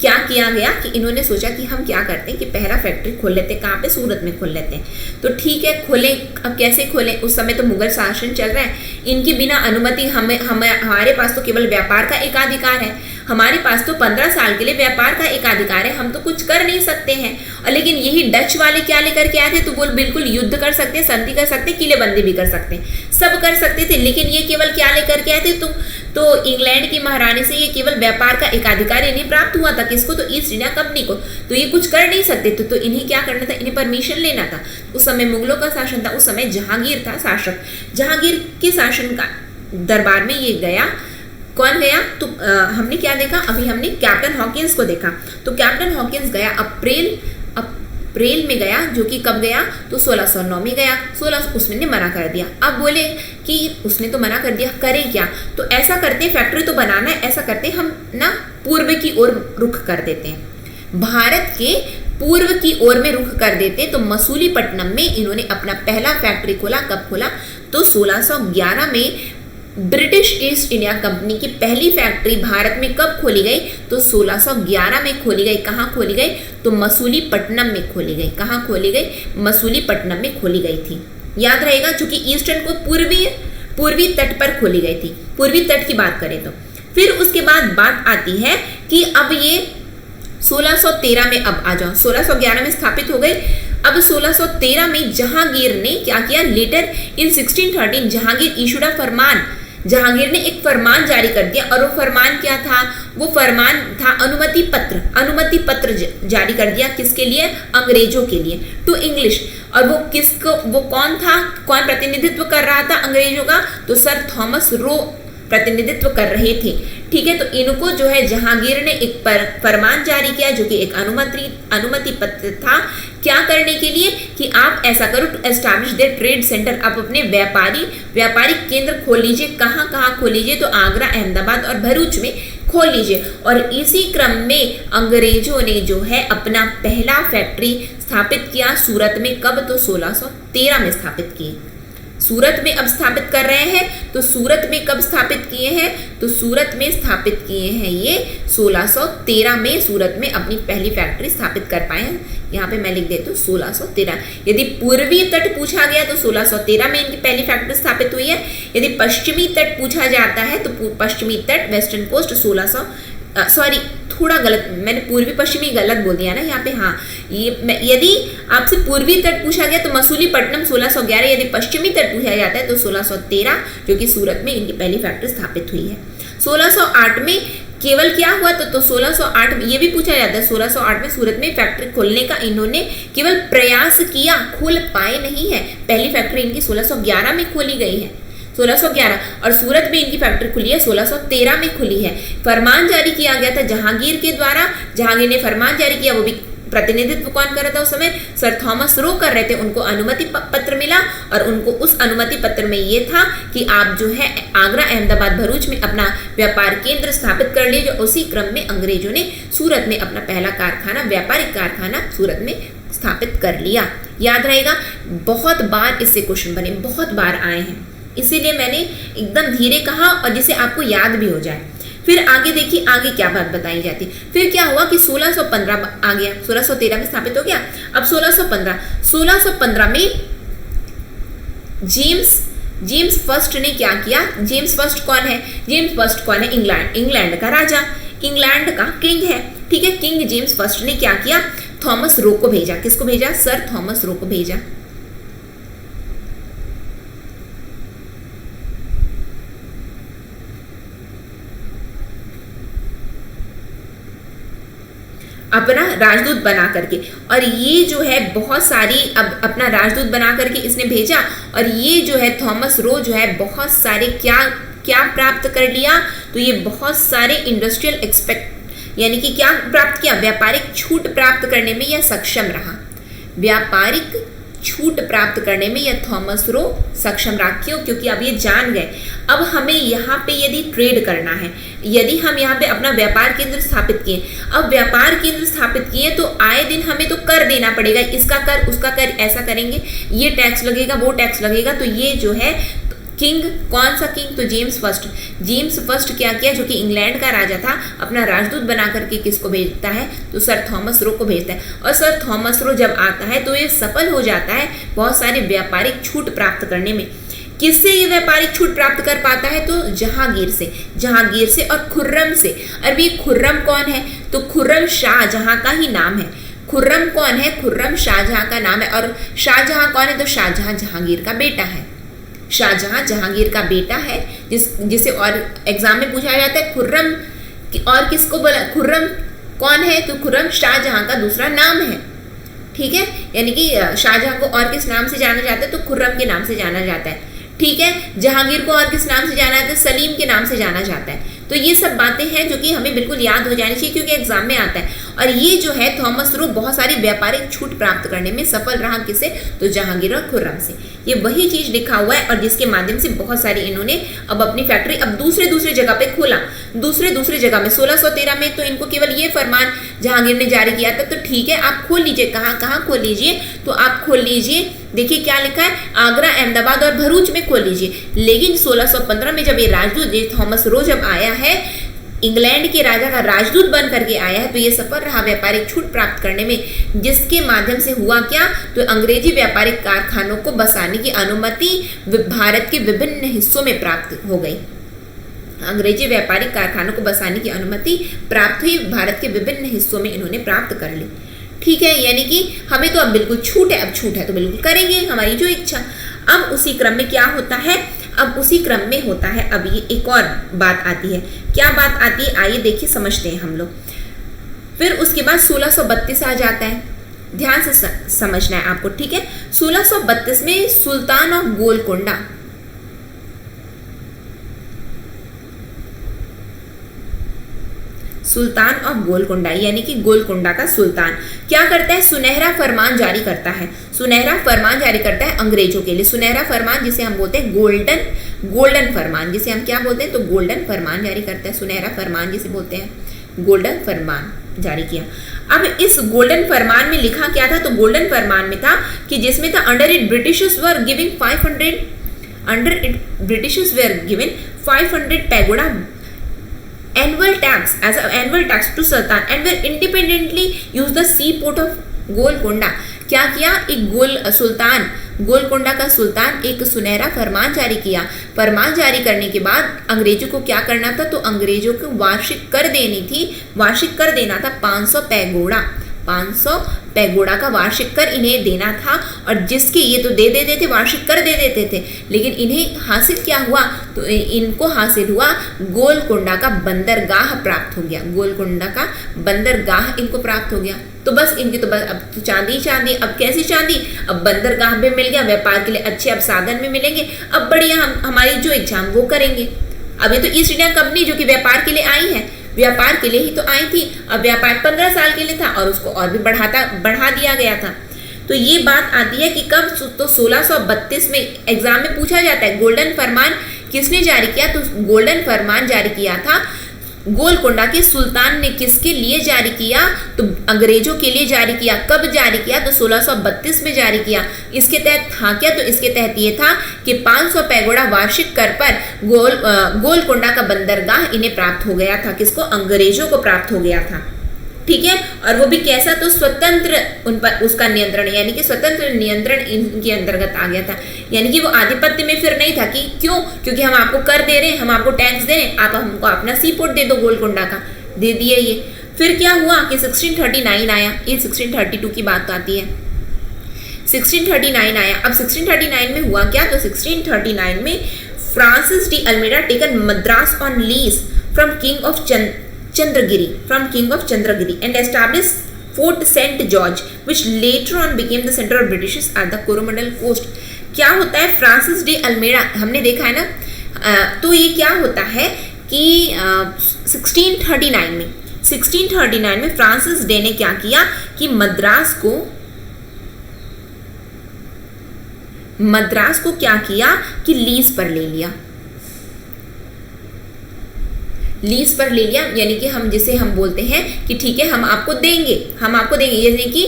क्या किया गया कि इन्होंने सोचा कि हम क्या करते हैं कि पहला फैक्ट्री खोल लेते हैं। कहाँ पे? सूरत में खोल लेते हैं। तो ठीक है, खोलें। अब कैसे खोलें? उस समय तो मुगल शासन चल रहा है, इनकी बिना अनुमति हमारे पास तो केवल व्यापार का एकाधिकार है, हमारे पास तो 15 साल के लिए व्यापार का एकाधिकार है, हम तो कुछ कर नहीं सकते हैं। और लेकिन यही डच वाले क्या लेकर के आए थे? तो बोल बिल्कुल युद्ध कर सकते हैं, संधि कर सकते हैं, किलेबंदी भी कर सकते हैं, सब कर सकते थे। लेकिन ये केवल क्या लेकर के आए थे? तो इंग्लैंड की महारानी से ये केवल व्यापार का एकाधिकार इन्हें प्राप्त हुआ था। किसको? तो ईस्ट इंडिया कंपनी को। तो ये कुछ कर नहीं सकते थे, तो इन्हें क्या करना था? इन्हें परमिशन लेना था। उस समय मुगलों का शासन था, उस समय जहांगीर था शासक। जहांगीर के शासन का दरबार में ये गया। कौन गया? तो हमने क्या देखा? अभी हमने कैप्टन हॉकिंस को देखा। तो कैप्टन हॉकिंस गया अप्रैल में गया, जो कि कब गया? तो 1609 में गया। 16 उसने मना कर दिया। अब बोले कि उसने तो मना कर दिया, करें क्या? तो ऐसा करते, फैक्ट्री तो बनाना है, ऐसा करते हम ना पूर्व की ओर रुख कर देते हैं, भारत के पूर्व की ओर में रुख कर देते। तो मसूलीपट्टनम में इन्होंने अपना पहला फैक्ट्री खोला। कब खोला? तो 1611 में ब्रिटिश ईस्ट इंडिया कंपनी की पहली फैक्ट्री भारत में कब खोली गई? तो 1611 में खोली गई। कहाँ खोली गई? तो मसूलीपट्टनम में खोली गई। कहाँ खोली गई? मसूलीपट्टनम में खोली गई थी। याद रहेगा, चूंकि ईस्टर्न को पूर्वी तट पर खोली गई थी, पूर्वी तट की बात करें तो। फिर उसके बाद बात आती है कि अब ये 1613 में, अब आ जाओ, 1611 में स्थापित हो गई। अब 1613 में जहांगीर ने क्या किया? Later in 1613 Jahangir issued a farman, Jahangir ने एक फरमान जारी कर दिया। और वो फरमान क्या था? वो फरमान था अनुमति पत्र जारी कर दिया। किसके लिए? अंग्रेजों के लिए, टू इंग्लिश। और वो किसको, वो कौन था, कौन प्रतिनिधित्व कर रहा था अंग्रेजों का? तो सर थॉमस रो प्रतिनिधित्व कर रहे थे, ठीक है। तो इनको जो है जहांगीर ने एक फरमान जारी किया, जो कि एक अनुमति पत्र था। क्या करने के लिए? कि आप ऐसा करो, to establish their trade centre, आप अपने व्यापारिक केंद्र खोल लीजिए। कहाँ खोल लीजिए? तो आगरा, अहमदाबाद और भरूच में खोल लीजिए। और इसी क्रम में अंग्रेजों ने जो है अपना पहला फैक्ट्री स्थापित किया सूरत में। कब? तो 1613 में स्थापित की। सूरत में अब स्थापित कर रहे हैं। तो सूरत में कब स्थापित किए हैं? तो सूरत में स्थापित किए हैं ये 1613 में सूरत में अपनी पहली फैक्ट्री स्थापित कर पाए हैं। यहाँ पे मैं लिख देती हूँ 1613। यदि पूर्वी तट पूछा गया तो 1613 में इनकी पहली फैक्ट्री स्थापित हुई है। यदि पश्चिमी तट पूछा जाता है तो पश्चिमी तट वेस्टर्न कोस्ट 1600 सॉरी थोड़ा गलत, मैंने पूर्वी पश्चिमी गलत बोल दिया ना यहाँ पे। हाँ, ये यदि आपसे पूर्वी तट पूछा गया तो मसूलीपट्टनम 1611, यदि पश्चिमी तट पूछा जाता है तो 1613, जो कि सूरत में इनकी पहली फैक्ट्री स्थापित हुई है। 1608 में केवल क्या हुआ तो 1608 में ये भी पूछा जाता है, 1608 में सूरत में फैक्ट्री खोलने का इन्होंने केवल प्रयास किया, खोल पाए नहीं है। पहली फैक्ट्री इनकी 1611 में खोली गई है, 1611, और सूरत में इनकी फैक्ट्री खुली है 1613 में खुली है। फरमान जारी किया गया था जहांगीर के द्वारा, जहांगीर ने फरमान जारी किया, वो भी प्रतिनिधित्व कौन कर रहा था उस समय? सर थॉमस रो कर रहे थे। उनको अनुमति पत्र मिला और उनको उस अनुमति पत्र में ये था कि आप जो है आगरा, अहमदाबाद, भरूच में अपना व्यापार केंद्र स्थापित कर लीजिए। उसी क्रम में अंग्रेजों ने सूरत में अपना पहला कारखाना, व्यापारिक कारखाना सूरत में स्थापित कर लिया। याद रहेगा, बहुत बार इससे क्वेश्चन बने, बहुत बार आए हैं, इसीलिए मैंने एकदम धीरे कहा और जिसे आपको याद भी हो जाए। फिर आगे देखिए, आगे क्या बात बताई जाती। फिर क्या हुआ कि 1615 आ गया, 1613 में स्थापित हो गया। अब 1615 में जेम्स फर्स्ट ने क्या किया? जेम्स फर्स्ट कौन है? जेम्स फर्स्ट कौन है? इंग्लैंड का राजा, इंग्लैंड का किंग है, ठीक है। किंग जेम्स फर्स्ट ने क्या किया? थॉमस रो को भेजा। किसको भेजा? सर थॉमस रो को भेजा। अपना राजदूत बना करके, और ये जो है बहुत सारी अब अपना राजदूत बना करके इसने भेजा, और ये जो है थॉमस रो जो है बहुत सारे क्या प्राप्त कर लिया? तो ये बहुत सारे इंडस्ट्रियल यानी कि क्या प्राप्त किया? व्यापारिक छूट प्राप्त करने में यह सक्षम रहा। व्यापारिक छूट प्राप्त करने में यह थॉमस रो सक्षम रहा। क्यों? क्योंकि अब ये जान गए, अब हमें यहाँ पे यदि ट्रेड करना है, यदि हम यहाँ पे अपना व्यापार केंद्र स्थापित किए, अब व्यापार केंद्र स्थापित किए तो आए दिन हमें तो कर देना पड़ेगा, इसका कर उसका कर, ऐसा करेंगे, ये टैक्स लगेगा वो टैक्स लगेगा। तो ये जो है किंग, कौन सा किंग? तो जेम्स फर्स्ट क्या किया, जो कि इंग्लैंड का राजा था, अपना राजदूत बना करके किसको भेजता है? तो सर थॉमस रो को भेजता है। और सर थॉमस रो जब आता है तो ये सफल हो जाता है बहुत सारे व्यापारिक छूट प्राप्त करने में। किससे ये व्यापारिक छूट प्राप्त कर पाता है? तो जहांगीर से और खुर्रम से। अब ये खुर्रम कौन है? तो खुर्रम शाहजहां का ही नाम है। खुर्रम कौन है? खुर्रम शाहजहां का नाम है। और शाहजहां कौन है? तो शाहजहां जहांगीर का बेटा है। शाहजहां जहांगीर का बेटा है, जिसे और एग्जाम में पूछा जाता है खुर्रम, और किसको बोला? खुर्रम कौन है? तो खुर्रम शाहजहां का दूसरा नाम है, ठीक है। यानी कि शाहजहां को और किस नाम से जाना जाता है? तो खुर्रम के नाम से जाना जाता है, ठीक है। जहांगीर को और किस नाम से जाना जाता है? सलीम के नाम से जाना जाता है। तो ये सब बातें हैं जो कि हमें बिल्कुल याद हो जानी चाहिए, क्योंकि एग्जाम में आता है। और ये जो है थॉमस रो बहुत सारी व्यापारिक छूट प्राप्त करने में सफल रहा। किसे? तो जहांगीर और खुर्रम से। ये वही चीज लिखा हुआ है, और जिसके माध्यम से बहुत सारी इन्होंने अब अपनी फैक्ट्री अब दूसरे जगह पे खोला, दूसरे जगह में। 1613 में तो इनको केवल ये फरमान जहांगीर ने जारी किया था, तो ठीक है आप खोल लीजिए। कहाँ खोल लीजिए? तो आप खोल लीजिए, देखिए क्या लिखा है, आगरा, अहमदाबाद और भरूच में खोल लीजिए। लेकिन 1615 में जब ये राजदूत थॉमस रो जब आया है, इंग्लैंड के राजा का राजदूत बन करके आया है, तो ये सफल रहा व्यापारिक छूट प्राप्त करने में, जिसके माध्यम से हुआ क्या? तो अंग्रेजी व्यापारिक कारखानों को बसाने की अनुमति भारत के विभिन्न हिस्सों में प्राप्त हो गई। अंग्रेजी व्यापारिक कारखानों को बसाने की अनुमति प्राप्त हुई, भारत के विभिन्न हिस्सों में इन्होंने प्राप्त कर ली, ठीक है। यानी कि हमें तो अब बिल्कुल छूट है, अब छूट है तो बिल्कुल करेंगे हमारी जो इच्छा। अब उसी क्रम में क्या होता है? अब उसी क्रम में होता है, अब ये एक और बात आती है। क्या बात आती है? आइए देखिए, समझते हैं हम लोग। फिर उसके बाद 1632 आ जाता है, ध्यान से समझना है आपको, ठीक है। 1632 में sultan of Golconda, sultan of Golconda यानी कि गोलकोंडा का सुल्तान क्या करता है? सुनहरा फरमान जारी करता है। सुनहरा फरमान जारी करता है अंग्रेजों के लिए। सुनहरा फरमान जिसे हम बोलते हैं गोल्डन फरमान, जिसे हम क्या बोलते हैं? तो गोल्डन फरमान जारी करता है। सुनहरा फरमान जिसे बोलते हैं, गोल्डन फरमान जारी किया। अब इस गोल्डन फरमान में लिखा क्या था? तो गोल्डन फरमान में था कि जिसमें था under it Britishers were giving Under it, Britishers were given 500 pagoda annual tax as an annual tax to Sultan and were independently used the seaport of Golconda. क्या किया? एक सुल्तान गोलकोंडा का सुल्तान एक सुनहरा फरमान जारी किया। फरमान जारी करने के बाद अंग्रेजों को क्या करना था? तो अंग्रेजों को वार्षिक कर देनी थी, वार्षिक कर देना था 500 पैगोडा, 500 पैगोडा का वार्षिक कर इन्हें देना था। और जिसके ये तो दे देते थे, वार्षिक कर दे देते थे, लेकिन इन्हें हासिल क्या हुआ? तो इनको हासिल हुआ गोलकोंडा का बंदरगाह प्राप्त हो गया, गोलकोंडा का बंदरगाह इनको प्राप्त हो गया। तो बस इनकी तो बस अब तो चांदी चांदी। अब कैसी चांदी? अब बंदरगाह भी मिल गया, व्यापार के लिए अच्छे अब साधन भी मिलेंगे, अब बढ़िया हम हमारी जो इच्छा हम वो करेंगे। अभी तो ईस्ट इंडिया कंपनी जो कि व्यापार के लिए आई है, व्यापार के लिए ही तो आई थी। अब व्यापार 15 साल के लिए था और उसको और भी बढ़ा दिया गया था। तो ये बात आती है कि कब? तो 1632 में एग्जाम में पूछा जाता है गोल्डन फरमान किसने जारी किया? तो गोल्डन फरमान जारी किया था गोलकोंडा के सुल्तान ने। किसके लिए जारी किया? तो अंग्रेजों के लिए जारी किया। कब जारी किया? तो 1632 में जारी किया। इसके तहत था क्या? तो इसके तहत ये था कि 500 पैगोडा वार्षिक कर पर गोलकोंडा का बंदरगाह इन्हें प्राप्त हो गया था। किसको? अंग्रेजों को प्राप्त हो गया था। ठीक है, और वो भी कैसा? तो स्वतंत्र उन पर उसका नियंत्रण, यानी कि स्वतंत्र नियंत्रण इनके अंतर्गत आ गया था। यानी कि वो आधिपत्य में फिर नहीं था कि क्यों? क्योंकि हम आपको कर दे रहे हैं, हम आपको टैक्स दे रहे हैं, आप हमको अपना सी पोर्ट दे दो, गोलकोंडा का दे दिए ये। फिर क्या हुआ कि 1639 आया। ये 1632 की बात आती है। 1639 आया। अब 1639 में हुआ क्या? तो 1639 में Francis de Almeida taken Madras on lease from king of Chandragiri and established Fort St. George, which later on became the center of Britishers at the Coromandel coast. क्या होता है? फ्रांसिस डी अल्मेडा हमने देखा है ना। तो ये क्या होता है कि 1639 में फ्रांसिस डे ने क्या किया कि मद्रास को क्या किया कि लीज पर ले लिया। लीज पर ले लिया, यानी कि हम जिसे हम बोलते हैं कि ठीक है हम आपको देंगे, यानी कि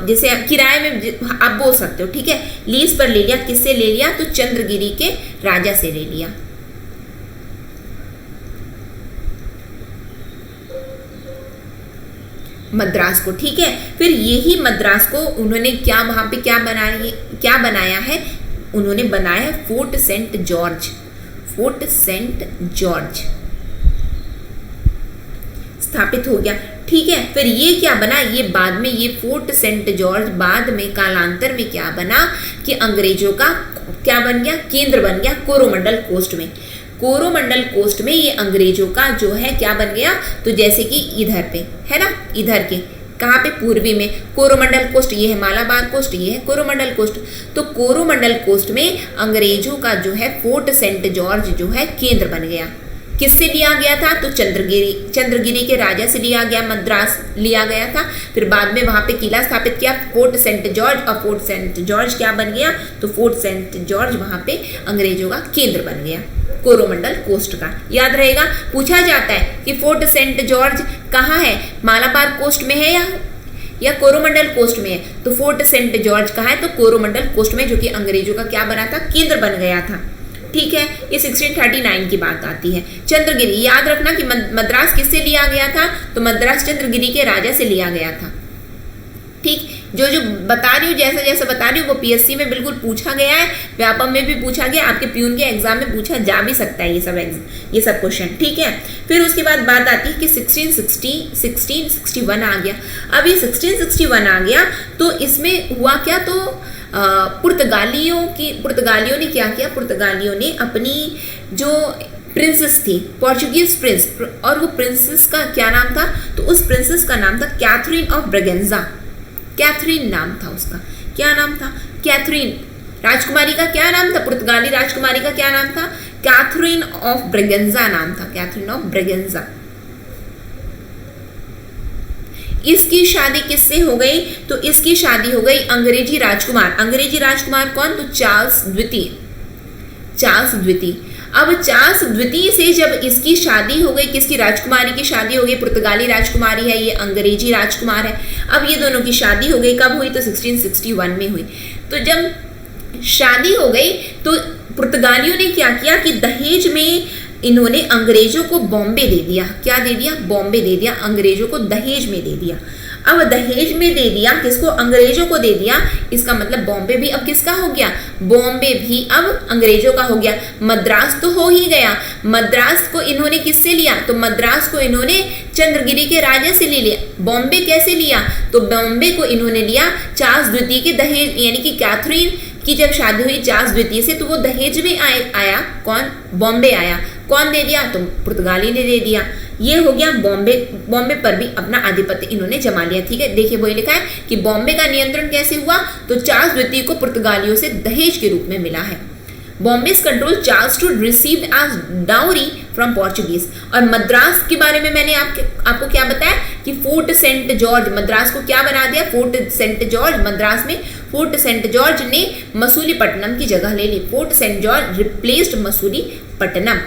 जैसे किराए में आप बोल सकते हो। ठीक है, लीज पर ले लिया। किससे ले लिया? तो चंद्रगिरी के राजा से ले लिया। मद्रास को। ठीक है, फिर यही मद्रास को उन्होंने क्या वहां पे क्या बनाया है? उन्होंने बनाया है फोर्ट सेंट जॉर्ज स्थापित हो गया। ठीक है, फिर ये क्या बना? ये बाद में ये फोर्ट सेंट जॉर्ज बाद में कालांतर में क्या बना कि अंग्रेजों का क्या बन गया? केंद्र बन गया कोरोमंडल कोस्ट में। कोरोमंडल कोस्ट में ये अंग्रेजों का जो है क्या बन गया? तो जैसे कि इधर पे है ना, इधर के कहाँ पे? पूर्वी में कोरोमंडल कोस्ट, ये है मालाबार कोस्ट, ये है कोरोमंडल कोस्ट। तो कोरोमंडल कोस्ट में अंग्रेजों का जो है फोर्ट सेंट जॉर्ज जो है केंद्र बन गया। किससे लिया गया था? तो चंद्रगिरी के राजा से लिया गया, मद्रास लिया गया था। फिर बाद में वहां पे किला स्थापित किया फोर्ट सेंट जॉर्ज, और फोर्ट सेंट जॉर्ज क्या बन गया? तो फोर्ट सेंट जॉर्ज वहां पे अंग्रेजों का केंद्र बन गया कोरोमंडल कोस्ट का। याद रहेगा, पूछा जाता है कि फोर्ट सेंट जॉर्ज कहाँ है? मालाबार कोस्ट में है या कोरोमंडल कोस्ट में है? तो फोर्ट सेंट जॉर्ज कहाँ है? तो कोरोमंडल कोस्ट में, जो कि अंग्रेजों का क्या बना था? केंद्र बन गया था। ठीक है, ये 1639 की बात आती है। चंद्रगिरी, याद रखना कि मद्रास किससे लिया गया था? तो मद्रास चंद्रगिरी के राजा से लिया गया था। ठीक, जो बता रही हूँ, जैसा बता रही हूँ वो पीएससी में बिल्कुल पूछा गया है, व्यापम में भी पूछा गया, आपके प्यून के एग्जाम में पूछा जा भी सकता है ये सब क्वेश्चन। ठीक है, फिर उसके बाद बात आती है कि 1661 आ गया। अब ये 1661 आ गया तो इसमें हुआ क्या? तो पुर्तगालियों ने क्या किया? पुर्तगालियों ने अपनी जो प्रिंसेस थी, पोर्चुगीज प्रिंस, और वो प्रिंसेस का क्या नाम था? तो उस प्रिंसेस का नाम था कैथरीन ऑफ ब्रेगेंजा। कैथरीन नाम था उसका। क्या नाम था? कैथरीन। राजकुमारी का क्या नाम था? पुर्तगाली राजकुमारी का क्या नाम था? कैथरीन ऑफ ब्रेगेंजा नाम था, कैथरीन ऑफ ब्रेगेंजा। इसकी शादी किससे हो गई? तो इसकी शादी हो गई अंग्रेजी राजकुमार कौन? तो चार्ल्स द्वितीय। अब चार्ल्स द्वितीय से जब इसकी शादी हो गई, किसकी? राजकुमारी की शादी हो गई। पुर्तगाली राजकुमारी है, ये अंग्रेजी राजकुमार है। अब ये दोनों की शादी हो गई, कब हुई? तो 1661 में हुई। तो जब शादी हो गई तो पुर्तगालियों ने क्या किया कि दहेज में इन्होंने अंग्रेजों को बॉम्बे दे दिया। क्या दे दिया? बॉम्बे दे दिया, अंग्रेजों को दहेज में दे दिया। अब दहेज में दे दिया किसको? अंग्रेजों को दे दिया। इसका मतलब बॉम्बे भी अब किसका हो गया? बॉम्बे भी अब अंग्रेजों का हो गया। मद्रास तो हो ही गया। मद्रास को इन्होंने किससे लिया? तो मद्रास को इन्होंने चंद्रगिरी के राजा से ले लिया। बॉम्बे कैसे लिया? तो बॉम्बे को इन्होंने लिया चार्ल्स द्वितीय के दहेज, यानी कि कैथरीन की जब शादी हुई चार्ल्स द्वितीय से, तो वो दहेज में आया। कौन? बॉम्बे आया। कौन दे दिया? तो पुर्तगाली ने दे दिया। ये हो गया बॉम्बे। बॉम्बे पर भी अपना आधिपत्य इन्होंने जमा लिया। ठीक है, देखिए वही लिखा है कि बॉम्बे का नियंत्रण कैसे हुआ? तो चार्ल्स द्वितीय को पुर्तगालियों से दहेज के रूप में मिला है। Bombay control Charles two receive as dowry from Portuguese. और मद्रास के बारे में मैंने आपको क्या बताया कि फोर्ट सेंट जॉर्ज, मद्रास को क्या बना दिया? Fort Saint George. मद्रास में फोर्ट सेंट जॉर्ज ने मसूलीपट्टनम की जगह ले ली। Fort Saint George replaced Masulipatnam.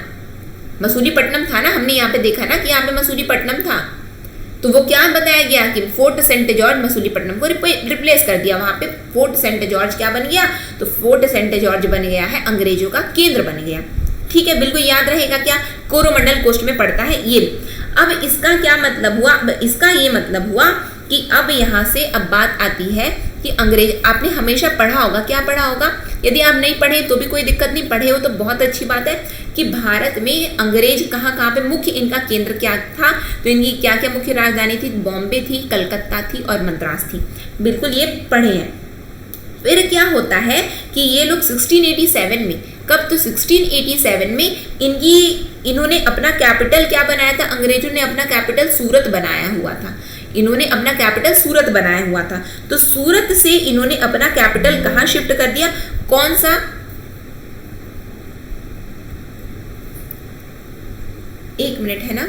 Masulipatnam था ना, हमने यहाँ पे देखा ना कि यहाँ पे मसूलीपट्टनम था, तो वो क्या बताया गया कि फोर्ट सेंट जॉर्ज मसूलीपट्टनम को रिप्लेस कर दिया। वहां पे फोर्ट सेंट जॉर्ज क्या बन गया? तो फोर्ट सेंट जॉर्ज बन गया है अंग्रेजों का केंद्र बन गया। ठीक है, बिल्कुल याद रहेगा। क्या? कोरोमंडल कोस्ट में पड़ता है ये। अब इसका क्या मतलब हुआ? अब इसका ये मतलब हुआ कि अब यहाँ से अब बात आती है कि अंग्रेज, आपने हमेशा पढ़ा होगा। क्या पढ़ा होगा? यदि आप नहीं पढ़े तो भी कोई दिक्कत नहीं, पढ़े हो तो बहुत अच्छी बात है कि भारत में अंग्रेज कहाँ कहाँ पे मुख्य इनका केंद्र क्या था। तो इनकी क्या क्या मुख्य राजधानी थी? बॉम्बे थी, कलकत्ता थी और मद्रास थी। बिल्कुल ये पढ़े हैं। फिर क्या होता है कि ये लोग 1687 में, कब? तो 1687 में इन्होंने अपना कैपिटल क्या बनाया था? अंग्रेजों ने अपना कैपिटल सूरत बनाया हुआ था। इन्होंने अपना कैपिटल सूरत बनाया हुआ था। तो सूरत से इन्होंने अपना कैपिटल कहाँ शिफ्ट कर दिया? कौन सा? एक मिनट है ना।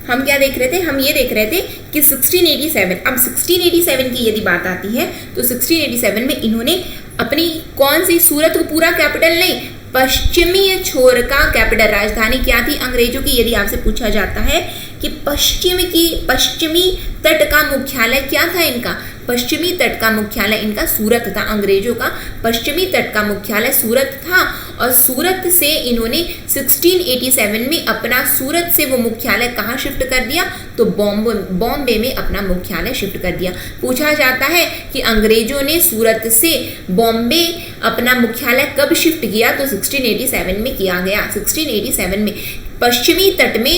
हम क्या देख रहे थे? हम ये देख रहे थे कि 1687, अब 1687 की यदि बात आती है तो 1687 में इन्होंने अपनी कौन सी, सूरत को पूरा कैपिटल नहीं, पश्चिमी छोर का कैपिटल, राजधानी क्या थी अंग्रेजों की? यदि आपसे पूछा जाता है कि पश्चिमी तट का मुख्यालय क्या था इनका? पश्चिमी तट का मुख्यालय इनका सूरत था। अंग्रेजों का पश्चिमी तट का मुख्यालय सूरत था और सूरत से इन्होंने 1687 में अपना, सूरत से वो मुख्यालय कहाँ शिफ्ट कर दिया? तो बॉम्बे में अपना मुख्यालय शिफ्ट कर दिया। पूछा जाता है कि अंग्रेजों ने सूरत से बॉम्बे अपना मुख्यालय कब शिफ्ट किया? तो 1687 में किया गया। 1687 में पश्चिमी तट में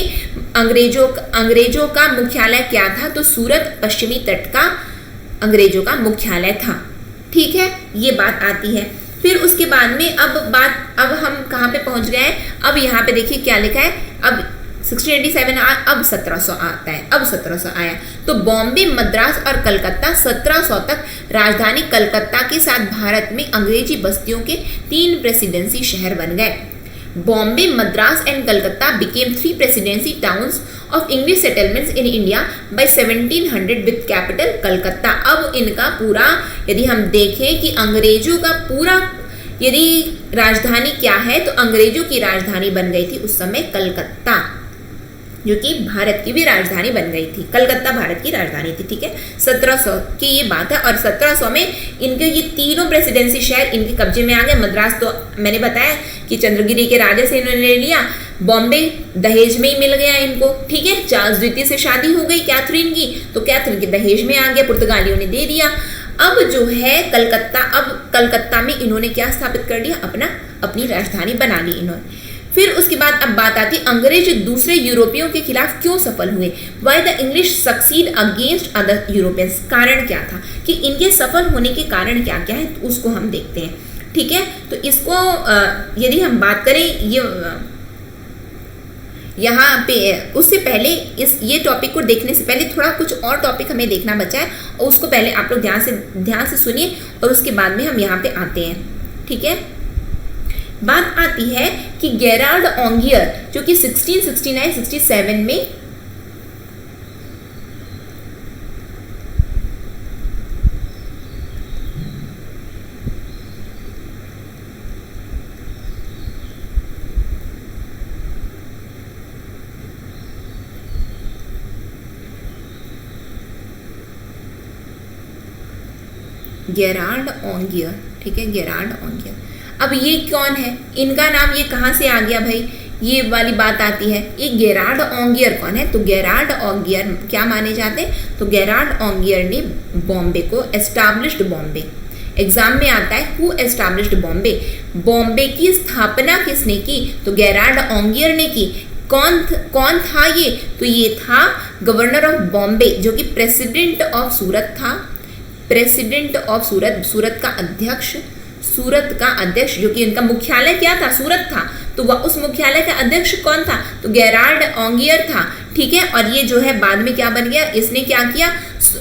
अंग्रेजों का मुख्यालय क्या था? तो सूरत पश्चिमी तट का अंग्रेजों का मुख्यालय था। ठीक है, ये बात आती है। फिर उसके बाद में अब हम कहाँ पे पहुंच गए हैं? अब यहाँ पे देखिए क्या लिखा है। अब 1687 अब 1700 आता है। अब 1700 आया तो बॉम्बे, मद्रास और कलकत्ता 1700 तक राजधानी कलकत्ता के साथ भारत में अंग्रेजी बस्तियों के 3 प्रेसिडेंसी शहर बन गए। Bombay, Madras and Calcutta became 3 presidency towns of English settlements in India by 1700 with capital Calcutta. अब इनका पूरा, यदि हम देखें कि अंग्रेजों का पूरा यदि राजधानी क्या है, तो अंग्रेजों की राजधानी बन गई थी उस समय कलकत्ता, जो कि भारत की भी राजधानी बन गई थी। कलकत्ता भारत की राजधानी थी। ठीक है, 1700 की ये बात है। और 1700 में इनके ये तीनों प्रेसिडेंसी शहर इनके कब्जे में आ गए। मद्रास तो मैंने बताया कि चंद्रगिरी के राजा से इन्होंने ले लिया। बॉम्बे दहेज में ही मिल गया इनको। ठीक है, चार्ल्स द्वितीय से शादी हो गई कैथरीन की, तो कैथरीन के दहेज में आ गया, पुर्तगालियों ने दे दिया। अब जो है कलकत्ता, अब कलकत्ता में इन्होंने क्या स्थापित कर दिया? अपनी राजधानी बना ली इन्होंने। फिर उसके बाद अब बात आती अंग्रेज दूसरे यूरोपियों के खिलाफ क्यों सफल हुए? Why the English succeed against other Europeans. कारण क्या था कि इनके सफल होने के कारण क्या क्या है, तो उसको हम देखते हैं। ठीक है, तो इसको यदि हम बात करें, ये यहाँ पे उससे पहले ये टॉपिक को देखने से पहले थोड़ा कुछ और टॉपिक हमें देखना बचा है, और उसको पहले आप लोग ध्यान से सुनिए और उसके बाद में हम यहाँ पे आते हैं। ठीक है, बात आती है कि गेराल्ड ऑंगियर जो कि 1669-67 में गेराल्ड ऑन्गियर, ठीक है, गेराल्ड ऑन्गियर। अब ये कौन है, इनका नाम ये कहाँ से आ गया भाई, ये वाली बात आती है। ये गेराल्ड ऑन्गियर कौन है, तो गेराल्ड ऑन्गियर क्या माने जाते हैं, तो गेराल्ड ऑन्गियर ने बॉम्बे को एस्टैब्लिश्ड बॉम्बे, एग्जाम में आता है हु एस्टैब्लिश्ड बॉम्बे, बॉम्बे की स्थापना किसने की, तो गेराल्ड ऑन्गियर ने की। कौन था ये, तो ये था गवर्नर ऑफ बॉम्बे, जो कि प्रेसिडेंट ऑफ सूरत था, प्रेसिडेंट ऑफ सूरत, सूरत का अध्यक्ष, सूरत का अध्यक्ष, जो कि इनका मुख्यालय क्या था, सूरत था, तो वह उस मुख्यालय का अध्यक्ष कौन था, तो गेराल्ड ऑन्गियर था, ठीक है। और ये जो है बाद में क्या बन गया, इसने क्या किया,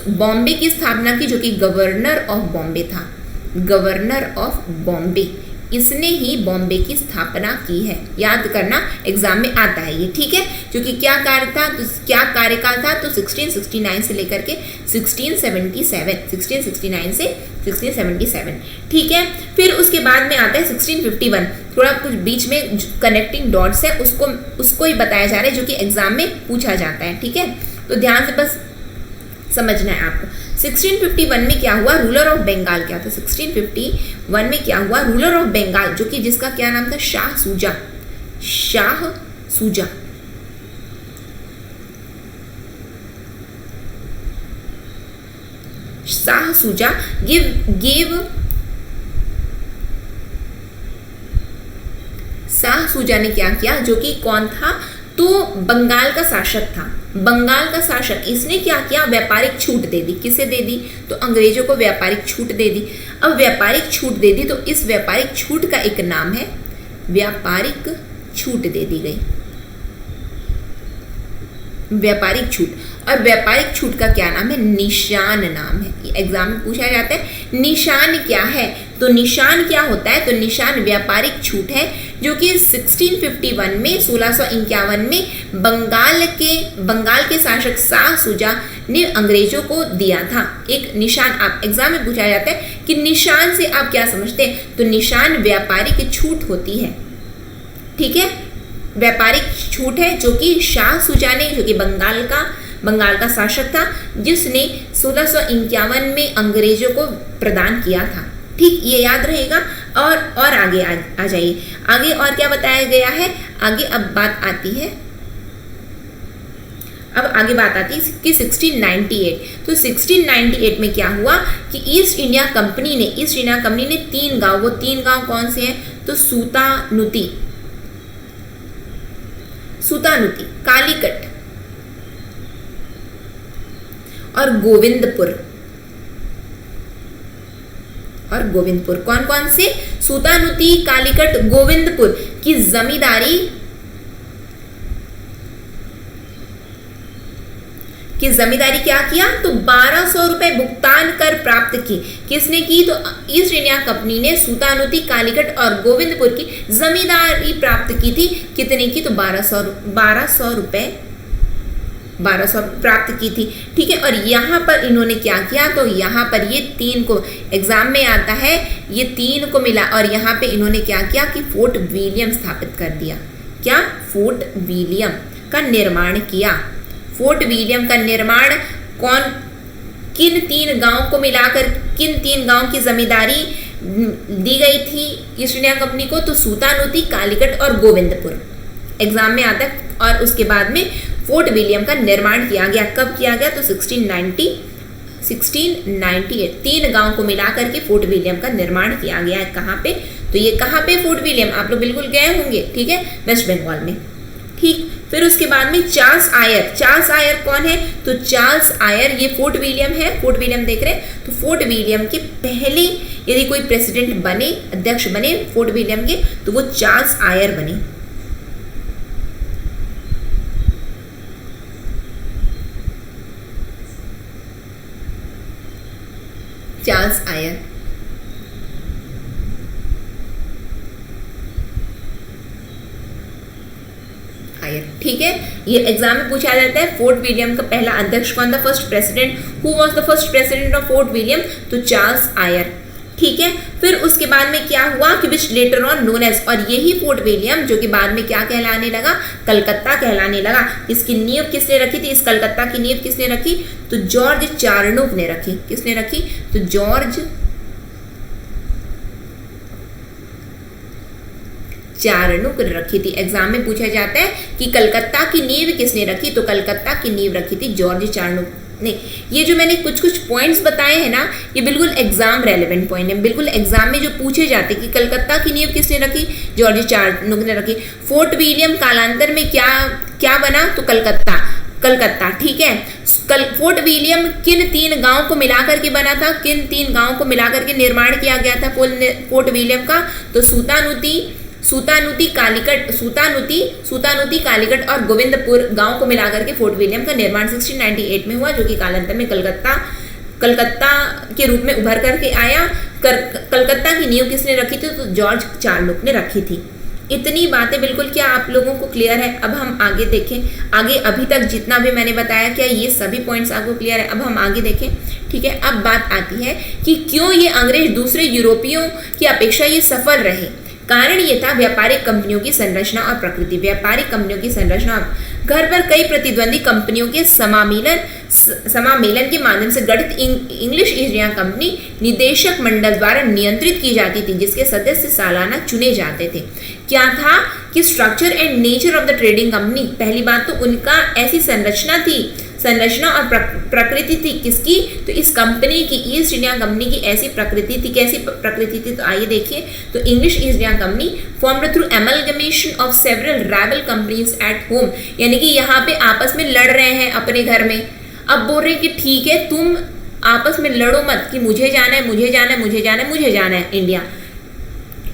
बॉम्बे की स्थापना की, जो कि गवर्नर ऑफ बॉम्बे था, गवर्नर ऑफ बॉम्बे, इसने ही बॉम्बे की स्थापना की है, याद करना एग्जाम में आता है ये, ठीक है। क्योंकि क्या कार्य था, तो क्या कार्यकाल था, तो 1669 से लेकर के 1677, 1669 से 1677, ठीक है। फिर उसके बाद में आता है 1651, थोड़ा कुछ बीच में कनेक्टिंग डॉट्स है, उसको ही बताया जा रहा है, जो कि एग्जाम में पूछा जाता है, ठीक है। तो ध्यान से बस समझना है आपको। 1651 में क्या हुआ, रूलर ऑफ बंगाल क्या था, 1651 में क्या हुआ, रूलर ऑफ बंगाल, जो कि जिसका क्या नाम था, शाह सूजा, शाह सूजा, शाह सूजा गिव शाह सूजा ने क्या किया, जो कि कौन था, तो बंगाल का शासक था, बंगाल का शासक, इसने क्या किया, व्यापारिक छूट दे दी, किसे दे दी, तो अंग्रेजों को व्यापारिक छूट दे दी। अब व्यापारिक छूट दे दी, तो इस व्यापारिक छूट का एक नाम है, व्यापारिक छूट दे दी गई, व्यापारिक छूट। और व्यापारिक छूट का क्या नाम है, निशान नाम है, ये एग्जाम में पूछा जाता है। निशान क्या है, तो निशान क्या होता है, तो निशान व्यापारिक छूट है, जो कि 1651 में 1651 में बंगाल के शासक शाह सूजा ने अंग्रेजों को दिया था। एक निशान, आप एग्जाम में पूछा जाता है कि निशान से आप क्या समझते हैं, तो निशान व्यापारिक छूट होती है, ठीक है, व्यापारिक छूट है, जो कि शाह सूजा ने, जो कि बंगाल का शासक था, जिसने 1651 में अंग्रेजों को प्रदान किया था, ठीक, ये याद रहेगा। और आगे आ जाइए, आगे और क्या बताया गया है, आगे अब बात आती है, अब आगे बात आती है कि 1698, तो 1698 में क्या हुआ कि ईस्ट इंडिया कंपनी ने 3 गांव, वो 3 गांव कौन से हैं, तो सूतानुती, कालीकट और गोविंदपुर, कौन कौन से, सूतानुती, कालीकट, गोविंदपुर की जमींदारी क्या किया, तो 1200 रुपए भुगतान कर प्राप्त की, किसने की, तो ईस्ट इंडिया कंपनी ने सूतानुती, कालीकट और गोविंदपुर की जमींदारी प्राप्त की थी, कितने की, तो 1200 रुपए प्राप्त की थी, ठीक है। और यहाँ पर इन्होंने क्या किया, तो यहाँ पर ये 3 को एग्जाम में आता है, ये 3 को मिला, और यहाँ पे इन्होंने क्या किया कि फोर्ट विलियम स्थापित कर दिया, क्या, फोर्ट विलियम का निर्माण किया। फोर्ट विलियम का निर्माण किन 3 गांव को मिलाकर, किन 3 गांव की जमींदारी दी गई थी ईस्ट इंडिया कंपनी को, तो सूतानुती, कालीकट और गोविंदपुर, एग्जाम में आता है। और उसके बाद में फोर्ट विलियम का निर्माण किया गया, कब किया गया, तो 1698, 3 गांव को मिलाकर के फोर्ट विलियम का निर्माण किया गया है। कहाँ पे, तो ये कहाँ पे फोर्ट विलियम, आप लोग बिल्कुल गए होंगे, ठीक है, वेस्ट बंगाल में, ठीक। फिर उसके बाद में चार्ल्स आयर कौन है, तो चार्ल्स आयर, ये फोर्ट विलियम है, फोर्ट विलियम देख रहे हैं, तो फोर्ट विलियम के पहले यदि कोई प्रेसिडेंट बने, अध्यक्ष बने फोर्ट विलियम के, तो वो चार्ल्स आयर बने, चार्ल्स आयर। ठीक है, ये एग्जाम में पूछा जाता है। फोर्ट विलियम का पहला अध्यक्ष कौन था, first president, who was the first president of fort William, तो चार्ल्स आयर, ठीक है। फिर उसके बाद में क्या हुआ कि विच लेटर ऑन नोन एज, और यही फोर्ट विलियम जो कि बाद में क्या कहलाने लगा, कलकत्ता कहलाने लगा। इसकी नींव किसने रखी थी, इस कलकत्ता की नींव किसने रखी, तो जॉर्ज चार्नोक ने रखी, किसने रखी, तो जॉर्ज चारणुक रखी थी। एग्जाम में पूछा जाता है कि कलकत्ता की नींव किसने रखी, तो कलकत्ता की नींव रखी थी जॉर्ज चारणुक ने। ये जो मैंने कुछ कुछ पॉइंट्स बताए हैं ना, ये बिल्कुल एग्जाम रेलेवेंट पॉइंट है, बिल्कुल एग्जाम में जो पूछे जाते कि कलकत्ता की नींव किसने रखी, जॉर्ज चारणुक ने रखी। फोर्ट विलियम कालांतर में क्या बना, तो कलकत्ता, ठीक है। फोर्ट विलियम किन 3 गांव को मिलाकर के बना था, किन 3 गांव को मिलाकर के निर्माण किया गया था फोर्ट विलियम का, तो सूतानुती, कालीकट और गोविंदपुर गांव को मिलाकर के फोर्ट विलियम का निर्माण 1698 में हुआ, जो कि कालांतर में कलकत्ता के रूप में उभर करके आया। कलकत्ता की नींव किसने रखी थी, तो जॉर्ज चार्नोक ने रखी थी। इतनी बातें बिल्कुल क्या आप लोगों को क्लियर है। अब हम आगे देखें, आगे अभी तक जितना भी मैंने बताया क्या ये सभी पॉइंट्स आपको क्लियर है। अब हम आगे देखें, ठीक है। अब बात आती है कि क्यों ये अंग्रेज दूसरे यूरोपियों की अपेक्षा ये सफल रहे। कारण ये था व्यापारिक कंपनियों की संरचना और प्रकृति। व्यापारिक कंपनियों की संरचना, घर पर कई प्रतिद्वंदी कंपनियों के समामेलन के माध्यम से गठित इंग्लिश ईस्ट इंडिया कंपनी निदेशक मंडल द्वारा नियंत्रित की जाती थी, जिसके सदस्य सालाना चुने जाते थे। क्या था कि structure and nature of the trading company, पहली बात तो उनका ऐसी संरचना और प्रकृति थी किसकी, तो इस कंपनी की, ईस्ट इंडिया कंपनी की ऐसी प्रकृति थी। कैसी प्रकृति थी, तो आइए देखिए। तो English east India company formed through amalgamation of several rival companies at home, यानी कि यहाँ पे आपस में लड़ रहे हैं अपने घर में। अब बोल रहे हैं कि ठीक है तुम आपस में लड़ो मत कि मुझे जाना है इंडिया,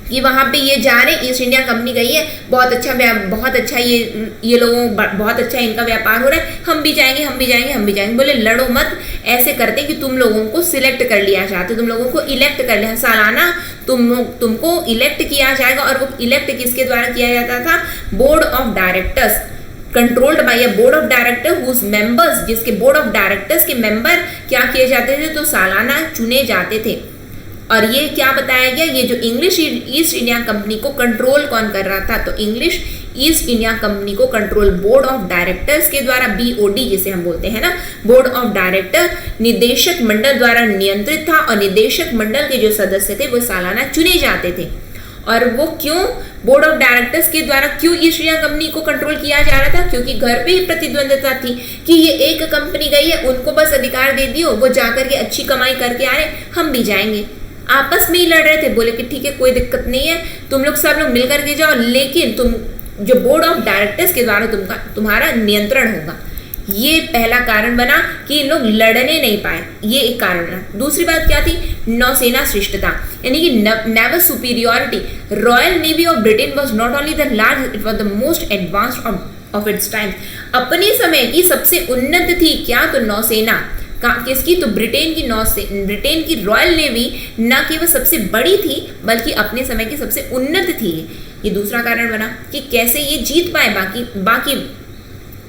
कि वहाँ पे ये जा रहे, ईस्ट इंडिया कंपनी गई है, बहुत अच्छा ये लोगों बहुत अच्छा इनका व्यापार हो रहा है, हम भी जाएंगे। बोले लड़ो मत, ऐसे करते कि तुम लोगों को सिलेक्ट कर लिया जाता, तुम लोगों को इलेक्ट कर लिया, सालाना तुमको इलेक्ट किया जाएगा। और वो इलेक्ट किसके द्वारा किया जाता था, board of directors, controlled by a board of director whose members, जिसके बोर्ड ऑफ डायरेक्टर्स के मेंबर क्या किए जाते थे, तो सालाना चुने जाते थे। और ये क्या बताया गया, ये जो इंग्लिश ईस्ट इंडिया कंपनी को कंट्रोल कौन कर रहा था, तो इंग्लिश ईस्ट इंडिया कंपनी को कंट्रोल बोर्ड ऑफ डायरेक्टर्स के द्वारा, BOD जिसे हम बोलते हैं ना, बोर्ड ऑफ डायरेक्टर निदेशक मंडल द्वारा नियंत्रित था। और निदेशक मंडल के जो सदस्य थे वो सालाना चुने जाते थे। और वो क्यों बोर्ड ऑफ डायरेक्टर्स के द्वारा क्यों ईस्ट इंडिया कंपनी को कंट्रोल किया जा रहा था, क्योंकि घर पे ही प्रतिद्वंदिता थी कि ये एक कंपनी गई है, उनको बस अधिकार दे दियो, वो जाकर के अच्छी कमाई करके आ रहे, हम भी जाएंगे। आपस में ही लड़ रहे थे, बोले कि ठीक है कोई दिक्कत नहीं है, तुम लोग सब लोग मिल करके जाओ, लेकिन तुम जो बोर्ड ऑफ डायरेक्टर्स के द्वारा तुम्हारा नियंत्रण होगा। ये पहला कारण बना कि इन लोग लड़ने नहीं पाए, ये एक कारण बना। दूसरी बात क्या थी, नौसेना श्रेष्ठता, यानी कि naval superiority. Royal navy of Britain was not only the large, it was the most advanced of its time. अपने समय की सबसे उन्नत थी क्या, तो नौसेना किसकी, तो ब्रिटेन की रॉयल नेवी न केवल सबसे बड़ी थी बल्कि अपने समय की सबसे उन्नत थी। ये दूसरा कारण बना कि कैसे ये जीत पाए बाकी